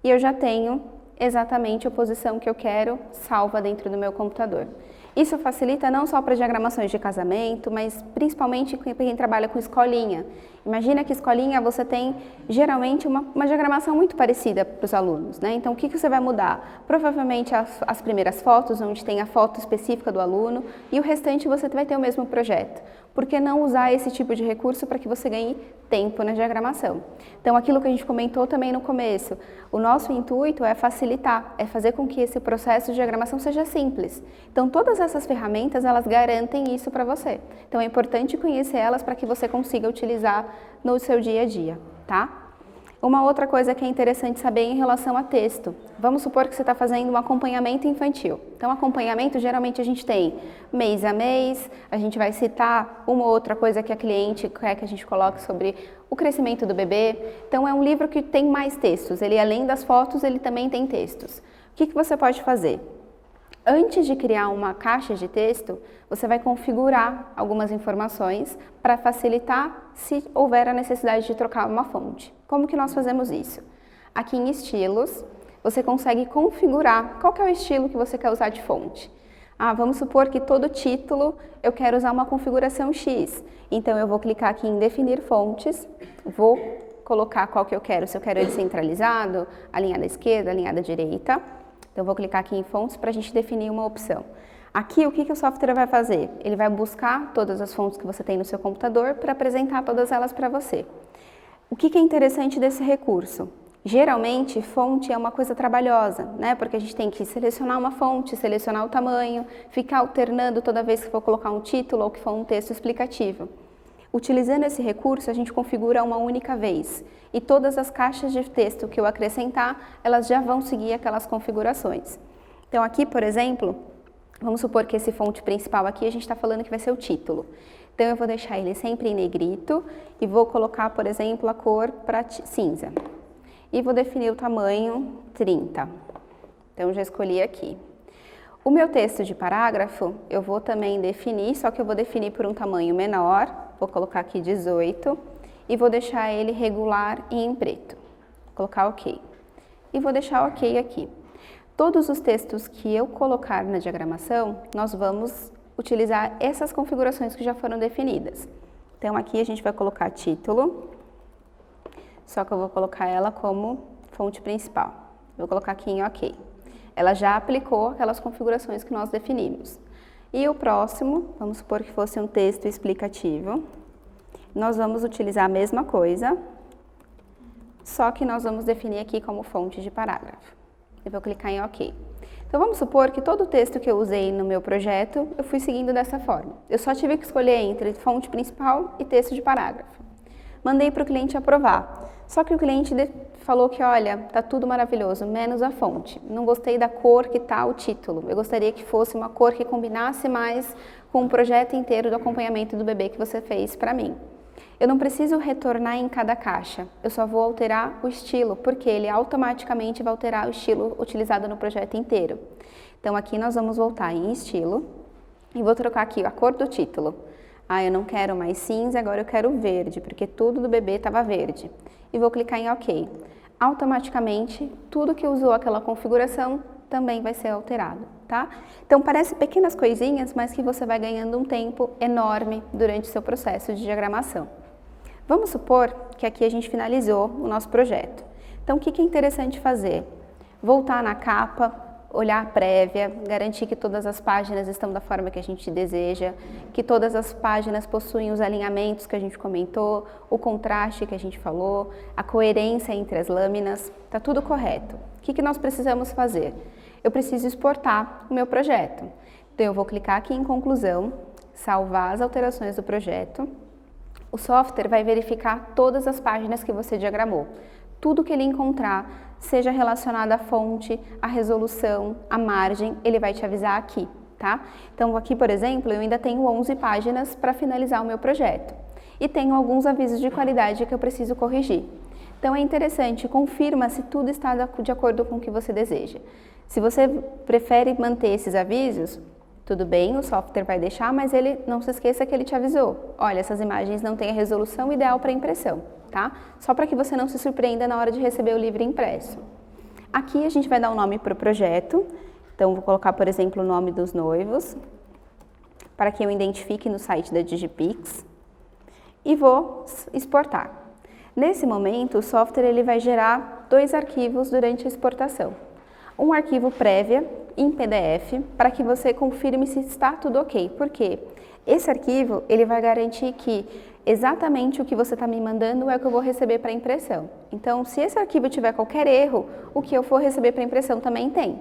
E eu já tenho exatamente a posição que eu quero salva dentro do meu computador. Isso facilita não só para diagramações de casamento, mas principalmente para quem trabalha com escolinha. Imagina que escolinha você tem geralmente uma diagramação muito parecida para os alunos, né? Então o que você vai mudar? Provavelmente as primeiras fotos, onde tem a foto específica do aluno, e o restante você vai ter o mesmo projeto. Por que não usar esse tipo de recurso para que você ganhe tempo na diagramação? Então aquilo que a gente comentou também no começo, o nosso intuito é facilitar, é fazer com que esse processo de diagramação seja simples. Então todas essas ferramentas, elas garantem isso para você. Então é importante conhecer elas para que você consiga utilizar no seu dia a dia, tá? Uma outra coisa que é interessante saber em relação a texto. Vamos supor que você está fazendo um acompanhamento infantil. Então, acompanhamento, geralmente a gente tem mês a mês, a gente vai citar uma ou outra coisa que a cliente quer que a gente coloque sobre o crescimento do bebê. Então, é um livro que tem mais textos. Ele, além das fotos, ele também tem textos. O que você pode fazer? Antes de criar uma caixa de texto, você vai configurar algumas informações para facilitar se houver a necessidade de trocar uma fonte. Como que nós fazemos isso? Aqui em estilos, você consegue configurar qual que é o estilo que você quer usar de fonte. Vamos supor que todo título eu quero usar uma configuração X. Então eu vou clicar aqui em definir fontes, vou colocar qual que eu quero, se eu quero ele centralizado, alinhado à esquerda, alinhado à direita. Então, eu vou clicar aqui em fontes para a gente definir uma opção. Aqui, o que o software vai fazer? Ele vai buscar todas as fontes que você tem no seu computador para apresentar todas elas para você. O que é interessante desse recurso? Geralmente, fonte é uma coisa trabalhosa, né? Porque a gente tem que selecionar uma fonte, selecionar o tamanho, ficar alternando toda vez que for colocar um título ou que for um texto explicativo. Utilizando esse recurso, a gente configura uma única vez e todas as caixas de texto que eu acrescentar, elas já vão seguir aquelas configurações. Então aqui, por exemplo, vamos supor que esse fonte principal aqui, a gente está falando que vai ser o título. Então eu vou deixar ele sempre em negrito e vou colocar, por exemplo, a cor para cinza. E vou definir o tamanho 30. Então já escolhi aqui. O meu texto de parágrafo, eu vou também definir, só que eu vou definir por um tamanho menor, vou colocar aqui 18, e vou deixar ele regular e em preto. Vou colocar OK. E vou deixar OK aqui. Todos os textos que eu colocar na diagramação, nós vamos utilizar essas configurações que já foram definidas. Então aqui a gente vai colocar título, só que eu vou colocar ela como fonte principal. Vou colocar aqui em OK. Ela já aplicou aquelas configurações que nós definimos. E o próximo, vamos supor que fosse um texto explicativo, nós vamos utilizar a mesma coisa, só que nós vamos definir aqui como fonte de parágrafo. Eu vou clicar em OK. Então vamos supor que todo o texto que eu usei no meu projeto, eu fui seguindo dessa forma. Eu só tive que escolher entre fonte principal e texto de parágrafo. Mandei para o cliente aprovar. Só que o cliente falou que, olha, tá tudo maravilhoso, menos a fonte. Não gostei da cor que tá o título. Eu gostaria que fosse uma cor que combinasse mais com o projeto inteiro do acompanhamento do bebê que você fez para mim. Eu não preciso retornar em cada caixa, eu só vou alterar o estilo, porque ele automaticamente vai alterar o estilo utilizado no projeto inteiro. Então aqui nós vamos voltar em estilo e vou trocar aqui a cor do título. Eu não quero mais cinza, agora eu quero verde, porque tudo do bebê estava verde. E vou clicar em OK. Automaticamente, tudo que usou aquela configuração também vai ser alterado, tá? Então, parece pequenas coisinhas, mas que você vai ganhando um tempo enorme durante o seu processo de diagramação. Vamos supor que aqui a gente finalizou o nosso projeto. Então, o que é interessante fazer? Voltar na capa, olhar a prévia, garantir que todas as páginas estão da forma que a gente deseja, que todas as páginas possuem os alinhamentos que a gente comentou, o contraste que a gente falou, a coerência entre as lâminas, está tudo correto. O que nós precisamos fazer? Eu preciso exportar o meu projeto. Então eu vou clicar aqui em conclusão, salvar as alterações do projeto. O software vai verificar todas as páginas que você diagramou. Tudo que ele encontrar, seja relacionado à fonte, à resolução, à margem, ele vai te avisar aqui, tá? Então aqui, por exemplo, eu ainda tenho 11 páginas para finalizar o meu projeto. E tenho alguns avisos de qualidade que eu preciso corrigir. Então é interessante, confirma se tudo está de acordo com o que você deseja. Se você prefere manter esses avisos, tudo bem, o software vai deixar, mas ele não se esqueça que ele te avisou. Olha, essas imagens não têm a resolução ideal para impressão, tá? Só para que você não se surpreenda na hora de receber o livro impresso. Aqui a gente vai dar um nome para o projeto. Então, vou colocar, por exemplo, o nome dos noivos, para que eu identifique no site da Digipix. E vou exportar. Nesse momento, o software ele vai gerar 2 arquivos durante a exportação. Um arquivo prévia, em PDF, para que você confirme se está tudo ok. Por quê? Esse arquivo ele vai garantir que exatamente o que você está me mandando é o que eu vou receber para impressão. Então, se esse arquivo tiver qualquer erro, o que eu for receber para impressão também tem.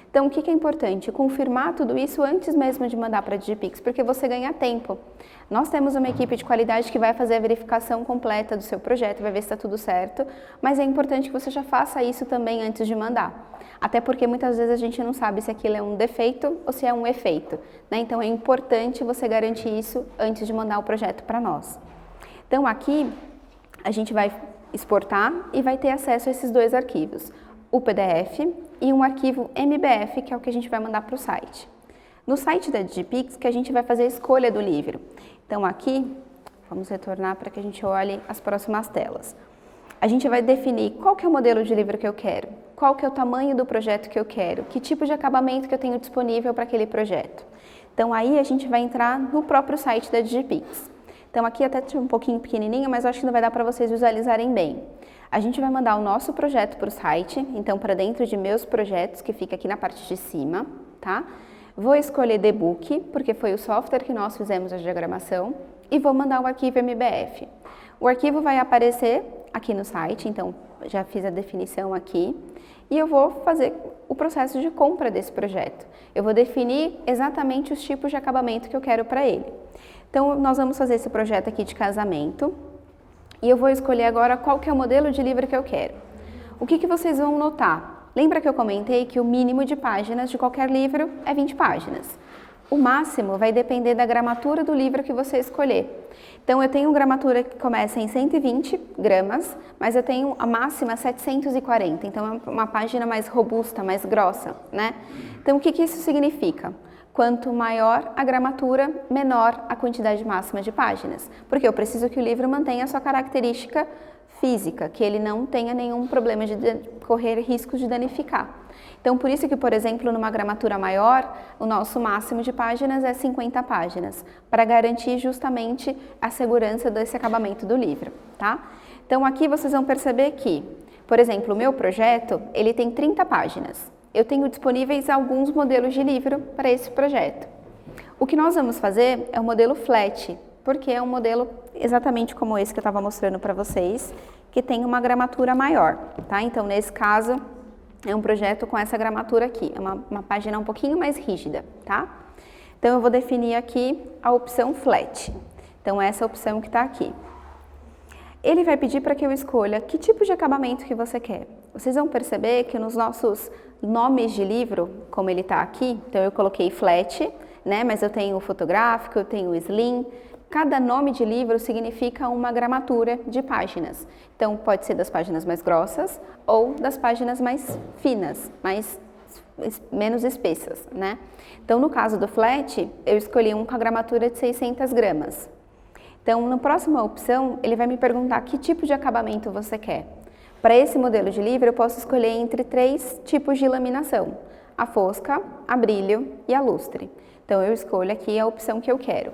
Então, o que é importante? Confirmar tudo isso antes mesmo de mandar para a Digipix, porque você ganha tempo. Nós temos uma equipe de qualidade que vai fazer a verificação completa do seu projeto, vai ver se está tudo certo, mas é importante que você já faça isso também antes de mandar. Até porque muitas vezes a gente não sabe se aquilo é um defeito ou se é um efeito, né? Então, é importante você garantir isso antes de mandar o projeto para nós. Então, aqui a gente vai exportar e vai ter acesso a esses dois arquivos, o PDF e um arquivo MBF, que é o que a gente vai mandar para o site. No site da Digipix, que a gente vai fazer a escolha do livro. Então aqui, vamos retornar para que a gente olhe as próximas telas. A gente vai definir qual que é o modelo de livro que eu quero, qual que é o tamanho do projeto que eu quero, que tipo de acabamento que eu tenho disponível para aquele projeto. Então aí a gente vai entrar no próprio site da Digipix. Então aqui até um pouquinho pequenininho, mas eu acho que não vai dar para vocês visualizarem bem. A gente vai mandar o nosso projeto para o site, então para dentro de meus projetos, que fica aqui na parte de cima, tá? Vou escolher Debook, porque foi o software que nós fizemos a diagramação, e vou mandar o arquivo MBF. O arquivo vai aparecer aqui no site, então já fiz a definição aqui, e eu vou fazer o processo de compra desse projeto. Eu vou definir exatamente os tipos de acabamento que eu quero para ele. Então, nós vamos fazer esse projeto aqui de casamento e eu vou escolher agora qual que é o modelo de livro que eu quero. O que vocês vão notar? Lembra que eu comentei que o mínimo de páginas de qualquer livro é 20 páginas? O máximo vai depender da gramatura do livro que você escolher. Então, eu tenho gramatura que começa em 120 gramas, mas eu tenho a máxima 740, então é uma página mais robusta, mais grossa, né? Então, o que isso significa? Quanto maior a gramatura, menor a quantidade máxima de páginas. Porque eu preciso que o livro mantenha a sua característica física, que ele não tenha nenhum problema de correr riscos de danificar. Então, por isso que, por exemplo, numa gramatura maior, o nosso máximo de páginas é 50 páginas, para garantir justamente a segurança desse acabamento do livro, tá? Então, aqui vocês vão perceber que, por exemplo, o meu projeto, ele tem 30 páginas. Eu tenho disponíveis alguns modelos de livro para esse projeto. O que nós vamos fazer é o modelo flat, porque é um modelo exatamente como esse que eu estava mostrando para vocês, que tem uma gramatura maior, tá? Então, nesse caso, é um projeto com essa gramatura aqui, é uma página um pouquinho mais rígida, tá? Então, eu vou definir aqui a opção flat. Então, essa é a opção que está aqui. Ele vai pedir para que eu escolha que tipo de acabamento que você quer. Vocês vão perceber que nos nossos nomes de livro, como ele está aqui, então eu coloquei flat, né? Mas eu tenho o fotográfico, eu tenho o slim. Cada nome de livro significa uma gramatura de páginas. Então, pode ser das páginas mais grossas ou das páginas mais finas, menos espessas, né? Então, no caso do flat, eu escolhi um com a gramatura de 600 gramas. Então, na próxima opção, ele vai me perguntar que tipo de acabamento você quer. Para esse modelo de livro, eu posso escolher entre 3 tipos de laminação: a fosca, a brilho e a lustre. Então, eu escolho aqui a opção que eu quero.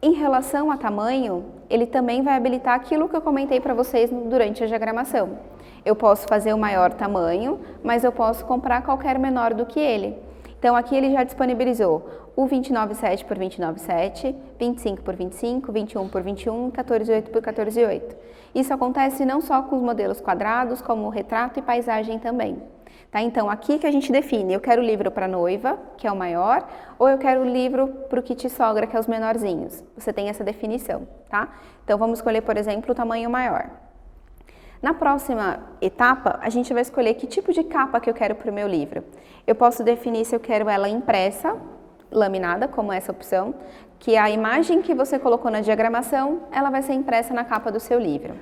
Em relação a tamanho, ele também vai habilitar aquilo que eu comentei para vocês durante a diagramação. Eu posso fazer o maior tamanho, mas eu posso comprar qualquer menor do que ele. Então, aqui ele já disponibilizou o 29,7 por 29,7, 25 por 25, 21 por 21, 14,8 por 14,8. Isso acontece não só com os modelos quadrados, como o retrato e paisagem também. Tá? Então, aqui que a gente define, eu quero o livro para noiva, que é o maior, ou eu quero o livro para o kit sogra, que é os menorzinhos. Você tem essa definição, tá? Então, vamos escolher, por exemplo, o tamanho maior. Na próxima etapa, a gente vai escolher que tipo de capa que eu quero para o meu livro. Eu posso definir se eu quero ela impressa, laminada, como essa opção, que a imagem que você colocou na diagramação, ela vai ser impressa na capa do seu livro.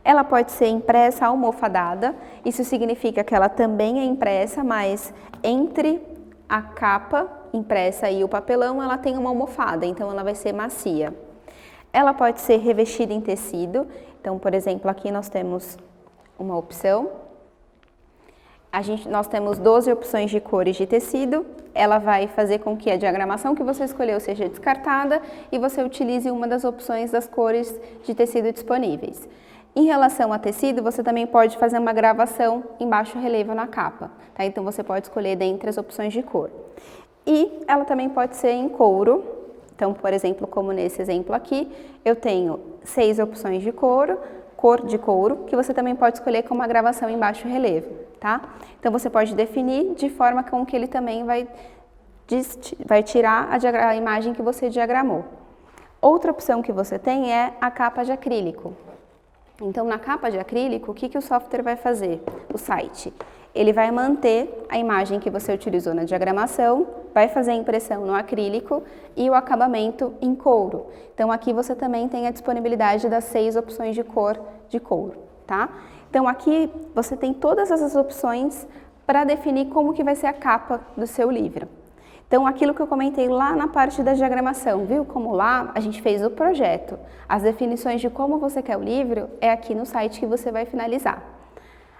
Ela pode ser impressa almofadada, isso significa que ela também é impressa, mas entre a capa impressa e o papelão, ela tem uma almofada, então ela vai ser macia. Ela pode ser revestida em tecido, então, por exemplo, aqui nós temos uma opção. Nós temos 12 opções de cores de tecido, ela vai fazer com que a diagramação que você escolheu seja descartada e você utilize uma das opções das cores de tecido disponíveis. Em relação a tecido, você também pode fazer uma gravação em baixo relevo na capa, tá? Então você pode escolher dentre as opções de cor. E ela também pode ser em couro. Então, por exemplo, como nesse exemplo aqui, eu tenho 6 opções de couro, cor de couro, que você também pode escolher como a gravação em baixo relevo, tá? Então você pode definir de forma com que ele também vai tirar a imagem que você diagramou. Outra opção que você tem é a capa de acrílico. Então, na capa de acrílico, o que o software vai fazer? O site. Ele vai manter a imagem que você utilizou na diagramação, vai fazer a impressão no acrílico e o acabamento em couro. Então, aqui você também tem a disponibilidade das 6 opções de cor de couro, tá? Então, aqui você tem todas essas opções para definir como que vai ser a capa do seu livro. Então, aquilo que eu comentei lá na parte da diagramação, viu? Como lá a gente fez o projeto. As definições de como você quer o livro é aqui no site que você vai finalizar.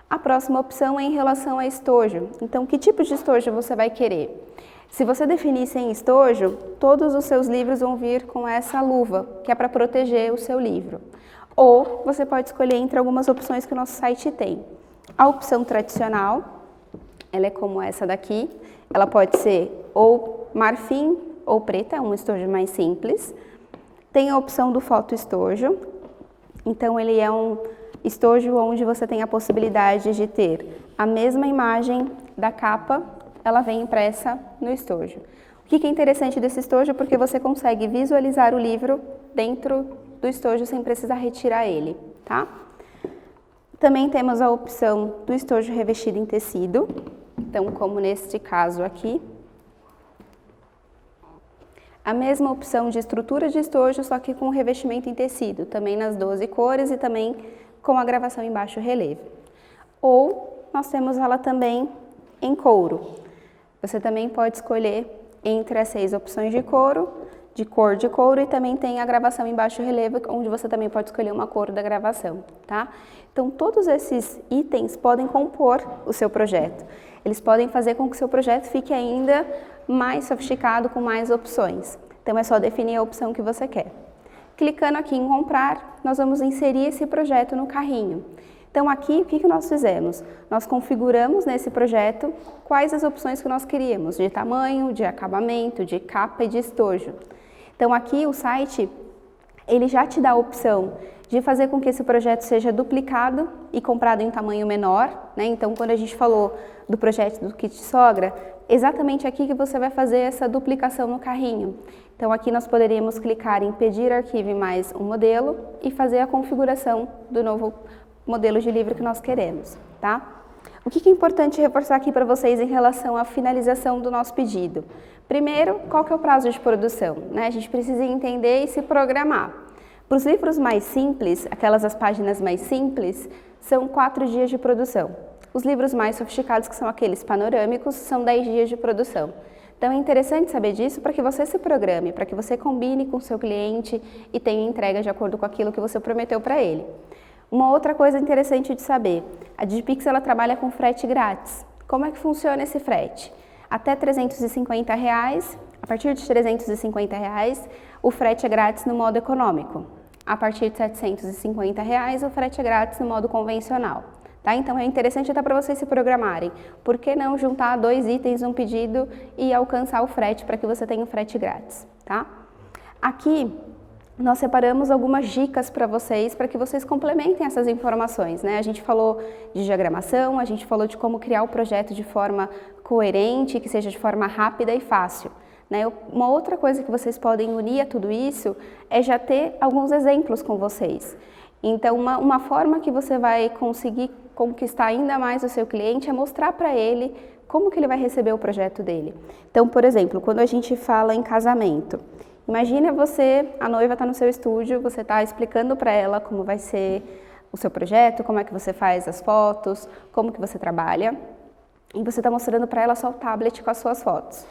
A próxima opção é em relação a estojo. Então, que tipo de estojo você vai querer? Se você definir sem estojo, todos os seus livros vão vir com essa luva, que é para proteger o seu livro. Ou você pode escolher entre algumas opções que o nosso site tem. A opção tradicional, ela é como essa daqui. Ela pode ser ou marfim ou preta, é um estojo mais simples. Tem a opção do fotoestojo. Então, ele é um estojo onde você tem a possibilidade de ter a mesma imagem da capa, ela vem impressa no estojo. O que é interessante desse estojo? Porque você consegue visualizar o livro dentro do estojo sem precisar retirar ele, tá? Também temos a opção do estojo revestido em tecido. Então, como neste caso aqui. A mesma opção de estrutura de estojo, só que com revestimento em tecido, também nas 12 cores e também com a gravação em baixo relevo. Ou nós temos ela também em couro. Você também pode escolher entre as 6 opções de cor de couro e também tem a gravação em baixo relevo, onde você também pode escolher uma cor da gravação, tá? Então, todos esses itens podem compor o seu projeto. Eles podem fazer com que o seu projeto fique ainda mais sofisticado, com mais opções. Então, é só definir a opção que você quer. Clicando aqui em comprar, nós vamos inserir esse projeto no carrinho. Então, aqui, o que nós fizemos? Nós configuramos nesse projeto quais as opções que nós queríamos, de tamanho, de acabamento, de capa e de estojo. Então, aqui o site, ele já te dá a opção de fazer com que esse projeto seja duplicado e comprado em tamanho menor, né? Então, quando a gente falou do projeto do kit sogra, exatamente aqui que você vai fazer essa duplicação no carrinho. Então, aqui nós poderíamos clicar em pedir arquivo em mais um modelo e fazer a configuração do novo modelo de livro que nós queremos, tá? O que é importante reforçar aqui para vocês em relação à finalização do nosso pedido? Primeiro, qual que é o prazo de produção, né? A gente precisa entender e se programar. Para os livros mais simples, aquelas as páginas mais simples, são 4 dias de produção. Os livros mais sofisticados, que são aqueles panorâmicos, são 10 dias de produção. Então, é interessante saber disso para que você se programe, para que você combine com o seu cliente e tenha entrega de acordo com aquilo que você prometeu para ele. Uma outra coisa interessante de saber, a Digipix ela trabalha com frete grátis. Como é que funciona esse frete? Até R$350, a partir de R$350, o frete é grátis no modo econômico. A partir de R$750, o frete é grátis no modo convencional. Tá? Então, é interessante até para vocês se programarem. Por que não juntar 2 itens num pedido e alcançar o frete para que você tenha o frete grátis? Tá? Aqui, nós separamos algumas dicas para que vocês complementem essas informações, né? A gente falou de diagramação, a gente falou de como criar o projeto de forma coerente, que seja de forma rápida e fácil, né? Uma outra coisa que vocês podem unir a tudo isso é já ter alguns exemplos com vocês. Então, uma forma que você vai conseguir conquistar ainda mais o seu cliente é mostrar para ele como que ele vai receber o projeto dele. Então, por exemplo, quando a gente fala em casamento, imagina você, a noiva está no seu estúdio, você está explicando para ela como vai ser o seu projeto, como é que você faz as fotos, como que você trabalha, e você está mostrando para ela só o tablet com as suas fotos.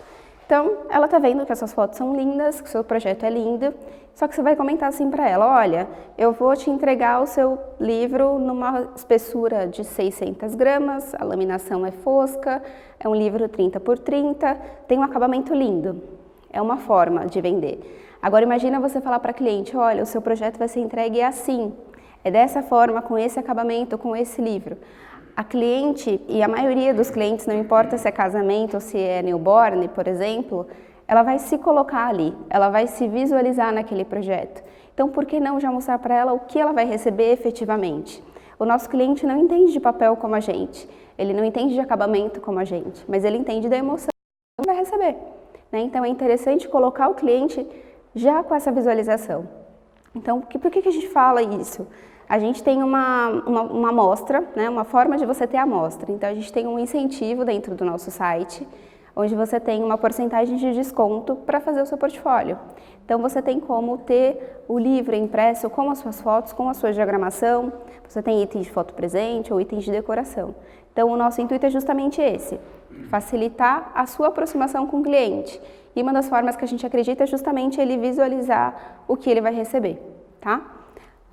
Então, ela está vendo que as suas fotos são lindas, que o seu projeto é lindo, só que você vai comentar assim para ela, olha, eu vou te entregar o seu livro numa espessura de 600 gramas, a laminação é fosca, é um livro 30 por 30, tem um acabamento lindo. É uma forma de vender. Agora, imagina você falar para a cliente, olha, o seu projeto vai ser entregue assim, é dessa forma, com esse acabamento, com esse livro. A cliente, e a maioria dos clientes, não importa se é casamento ou se é newborn, por exemplo, ela vai se colocar ali, ela vai se visualizar naquele projeto. Então, por que não já mostrar para ela o que ela vai receber efetivamente? O nosso cliente não entende de papel como a gente, ele não entende de acabamento como a gente, mas ele entende da emoção que vai receber, né? Então, é interessante colocar o cliente já com essa visualização. Então, por que a gente fala isso? A gente tem uma amostra, né? Uma forma de você ter a amostra. Então, a gente tem um incentivo dentro do nosso site, onde você tem uma porcentagem de desconto para fazer o seu portfólio. Então, você tem como ter o livro impresso com as suas fotos, com a sua diagramação, você tem itens de foto presente ou itens de decoração. Então, o nosso intuito é justamente esse, facilitar a sua aproximação com o cliente. E uma das formas que a gente acredita é justamente ele visualizar o que ele vai receber, tá?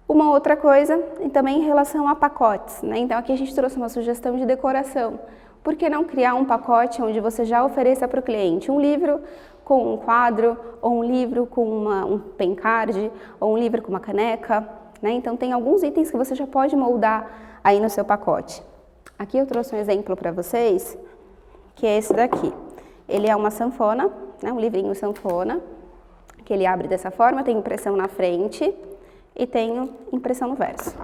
Uma outra coisa, também em relação a pacotes, né? Então, aqui a gente trouxe uma sugestão de decoração. Por que não criar um pacote onde você já ofereça para o cliente um livro com um quadro, ou um livro com um pen card, ou um livro com uma caneca, né? Então, tem alguns itens que você já pode moldar aí no seu pacote. Aqui eu trouxe um exemplo para vocês, que é esse daqui. Ele é uma sanfona, né? Um livrinho sanfona, que ele abre dessa forma, tem impressão na frente e tem impressão no verso.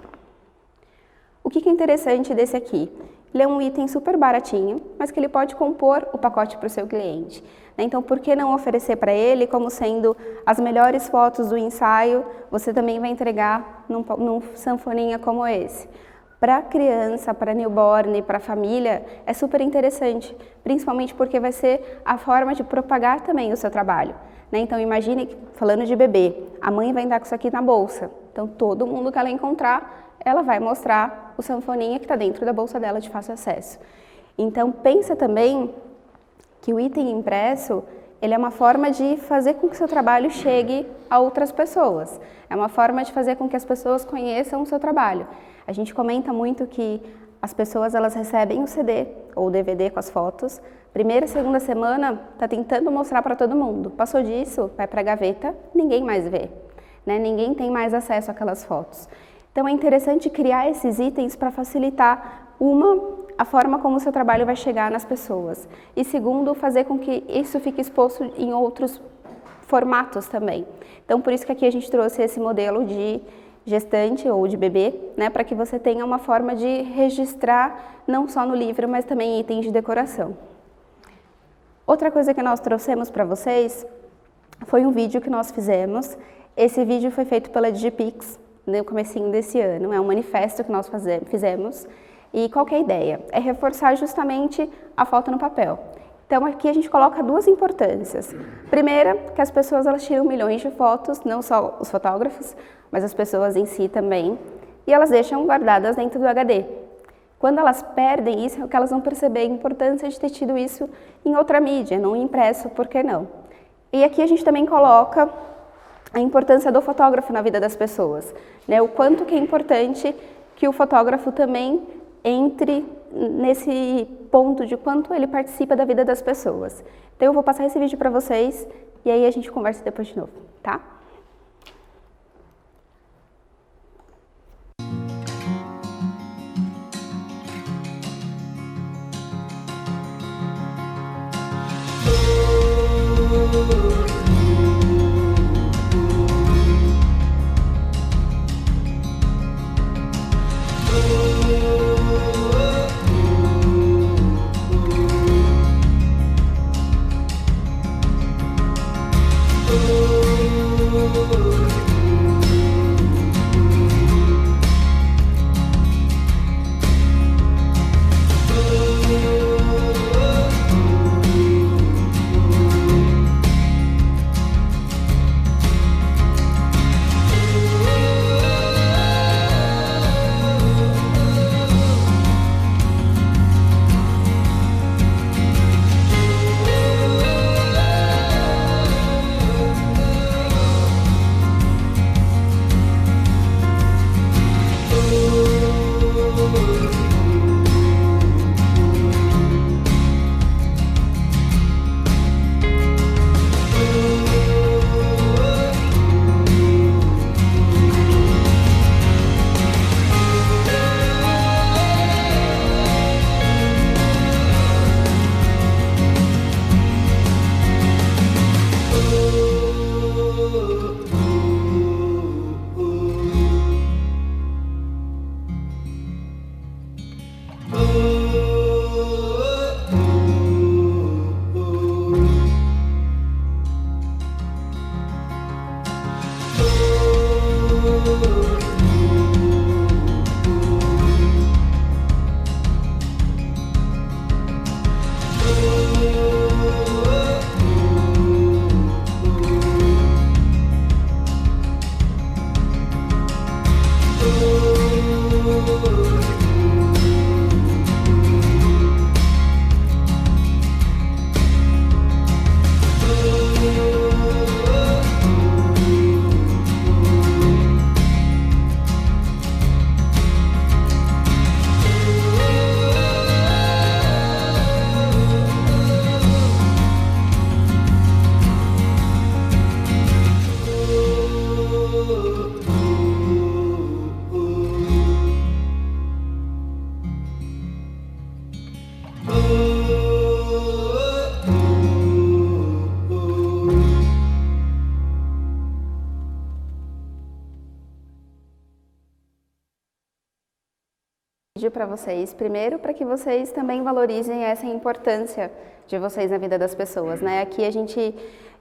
O que é interessante desse aqui? Ele é um item super baratinho, mas que ele pode compor o pacote para o seu cliente. Então, por que não oferecer para ele como sendo as melhores fotos do ensaio, você também vai entregar num sanfoninha como esse? Para a criança, para newborn, para a família, é super interessante, principalmente porque vai ser a forma de propagar também o seu trabalho, né? Então, imagine, falando de bebê, a mãe vai andar com isso aqui na bolsa, então todo mundo que ela encontrar, ela vai mostrar o sanfoninha que está dentro da bolsa dela de fácil acesso. Então, pensa também que o item impresso, ele é uma forma de fazer com que o seu trabalho chegue a outras pessoas. É uma forma de fazer com que as pessoas conheçam o seu trabalho. A gente comenta muito que as pessoas, elas recebem o CD ou o DVD com as fotos. Primeira, segunda semana, tá tentando mostrar para todo mundo. Passou disso, vai para a gaveta, ninguém mais vê, né? Ninguém tem mais acesso àquelas fotos. Então, é interessante criar esses itens para facilitar, a forma como o seu trabalho vai chegar nas pessoas. E segundo, fazer com que isso fique exposto em outros formatos também. Então, por isso que aqui a gente trouxe esse modelo de gestante ou de bebê, né, para que você tenha uma forma de registrar não só no livro, mas também itens de decoração. Outra coisa que nós trouxemos para vocês foi um vídeo que nós fizemos. Esse vídeo foi feito pela Digipix no comecinho desse ano, é um manifesto que nós fizemos. E qual que é a ideia? É reforçar justamente a foto no papel. Então aqui a gente coloca duas importâncias. Primeira, que as pessoas elas tiram milhões de fotos, não só os fotógrafos, mas as pessoas em si também, e elas deixam guardadas dentro do HD. Quando elas perdem isso, é que elas vão perceber a importância de ter tido isso em outra mídia, não impresso, por que não? E aqui a gente também coloca a importância do fotógrafo na vida das pessoas, né? O quanto que é importante que o fotógrafo também entre nesse ponto de quanto ele participa da vida das pessoas. Então eu vou passar esse vídeo para vocês e aí a gente conversa depois de novo, tá? para vocês, primeiro para que vocês também valorizem essa importância de vocês na vida das pessoas, né? Aqui a gente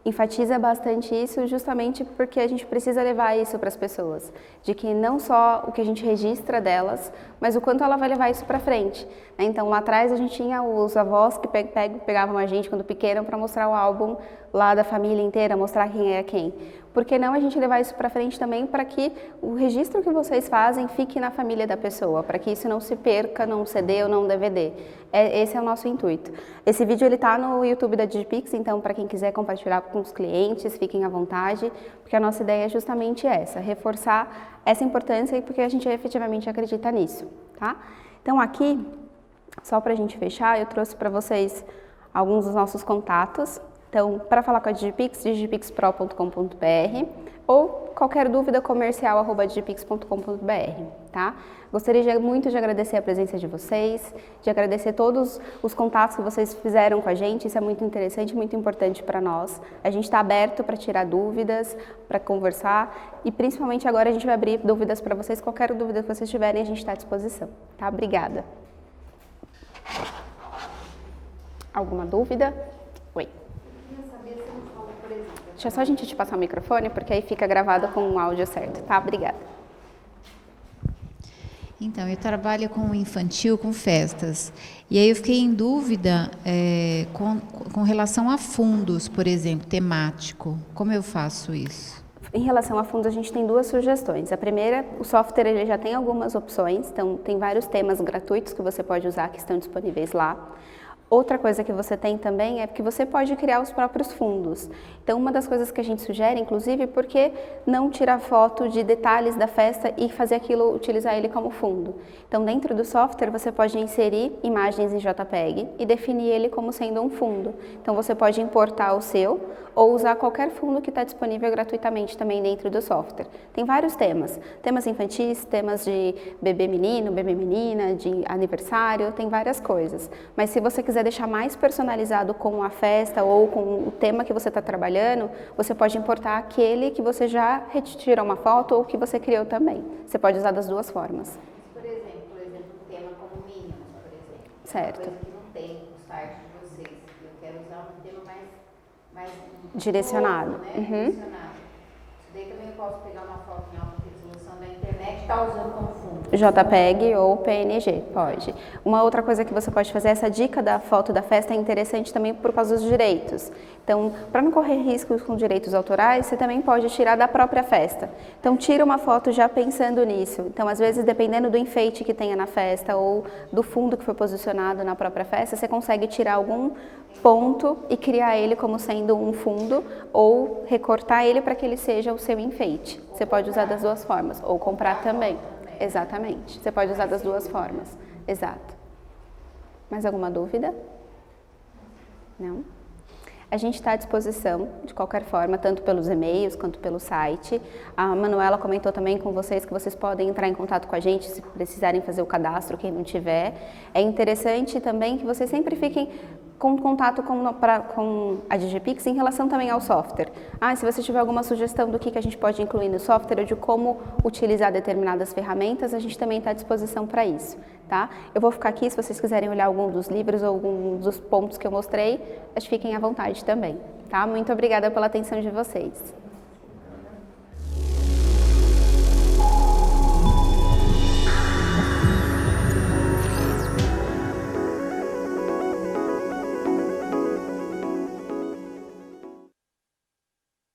enfatiza bastante isso justamente porque a gente precisa levar isso para as pessoas, de que não só o que a gente registra delas, mas o quanto ela vai levar isso para frente, né? Então lá atrás a gente tinha os avós que pegavam a gente quando pequeno para mostrar o álbum lá da família inteira, mostrar quem era quem. Por que não a gente levar isso para frente também para que o registro que vocês fazem fique na família da pessoa, para que isso não se perca num CD ou num DVD. Esse é o nosso intuito. Esse vídeo ele tá no YouTube da Digipix, então para quem quiser compartilhar com os clientes, fiquem à vontade, porque a nossa ideia é justamente essa, reforçar essa importância e porque a gente efetivamente acredita nisso, tá? Então aqui, só para a gente fechar, eu trouxe para vocês alguns dos nossos contatos. Então, para falar com a Digipix, digipixpro.com.br ou qualquer dúvida comercial@digipix.com.br, tá? Gostaria muito de agradecer a presença de vocês, de agradecer todos os contatos que vocês fizeram com a gente, isso é muito interessante, muito importante para nós. A gente está aberto para tirar dúvidas, para conversar e principalmente agora a gente vai abrir dúvidas para vocês, qualquer dúvida que vocês tiverem a gente está à disposição, tá? Obrigada. Alguma dúvida? Oi. Deixa só a gente te passar o microfone, porque aí fica gravado com o áudio certo, tá? Obrigada. Então, eu trabalho com infantil, com festas. E aí eu fiquei em dúvida com relação a fundos, por exemplo, temático. Como eu faço isso? Em relação a fundos, a gente tem duas sugestões. A primeira, o software ele já tem algumas opções, então tem vários temas gratuitos que você pode usar, que estão disponíveis lá. Outra coisa que você tem também é que você pode criar os próprios fundos. Então, uma das coisas que a gente sugere, inclusive, porque não tirar foto de detalhes da festa e fazer aquilo, utilizar ele como fundo. Então, dentro do software, você pode inserir imagens em JPEG e definir ele como sendo um fundo. Então, você pode importar o seu ou usar qualquer fundo que está disponível gratuitamente também dentro do software. Tem vários temas. Temas infantis, temas de bebê menino, bebê menina, de aniversário, tem várias coisas. Mas se você quiser deixar mais personalizado com a festa ou com o tema que você está trabalhando, você pode importar aquele que você já retirou uma foto ou que você criou também. Você pode usar das duas formas. Por exemplo, um tema como Minions, por exemplo. Certo. Uma coisa que não tem no site de vocês. Eu quero usar um tema mais direcionado. novo, né? Direcionado. Isso daí também eu posso pegar uma foto em alta resolução da internet e estar usando como fundo. JPEG ou PNG, pode. Uma outra coisa que você pode fazer, essa dica da foto da festa é interessante também por causa dos direitos. Então, para não correr riscos com direitos autorais, você também pode tirar da própria festa. Então, tira uma foto já pensando nisso. Então, às vezes, dependendo do enfeite que tenha na festa ou do fundo que foi posicionado na própria festa, você consegue tirar algum ponto e criar ele como sendo um fundo ou recortar ele para que ele seja o seu enfeite. Você pode usar das duas formas, ou comprar também. Exatamente. Você pode usar das duas formas. Exato. Mais alguma dúvida? Não? A gente está à disposição, de qualquer forma, tanto pelos e-mails quanto pelo site. A Manuela comentou também com vocês que vocês podem entrar em contato com a gente se precisarem fazer o cadastro, quem não tiver. É interessante também que vocês sempre fiquem com contato com a Digipix em relação também ao software. Se você tiver alguma sugestão do que a gente pode incluir no software ou de como utilizar determinadas ferramentas, a gente também está à disposição para isso, tá? Eu vou ficar aqui, se vocês quiserem olhar algum dos livros ou algum dos pontos que eu mostrei, fiquem à vontade também, tá? Muito obrigada pela atenção de vocês.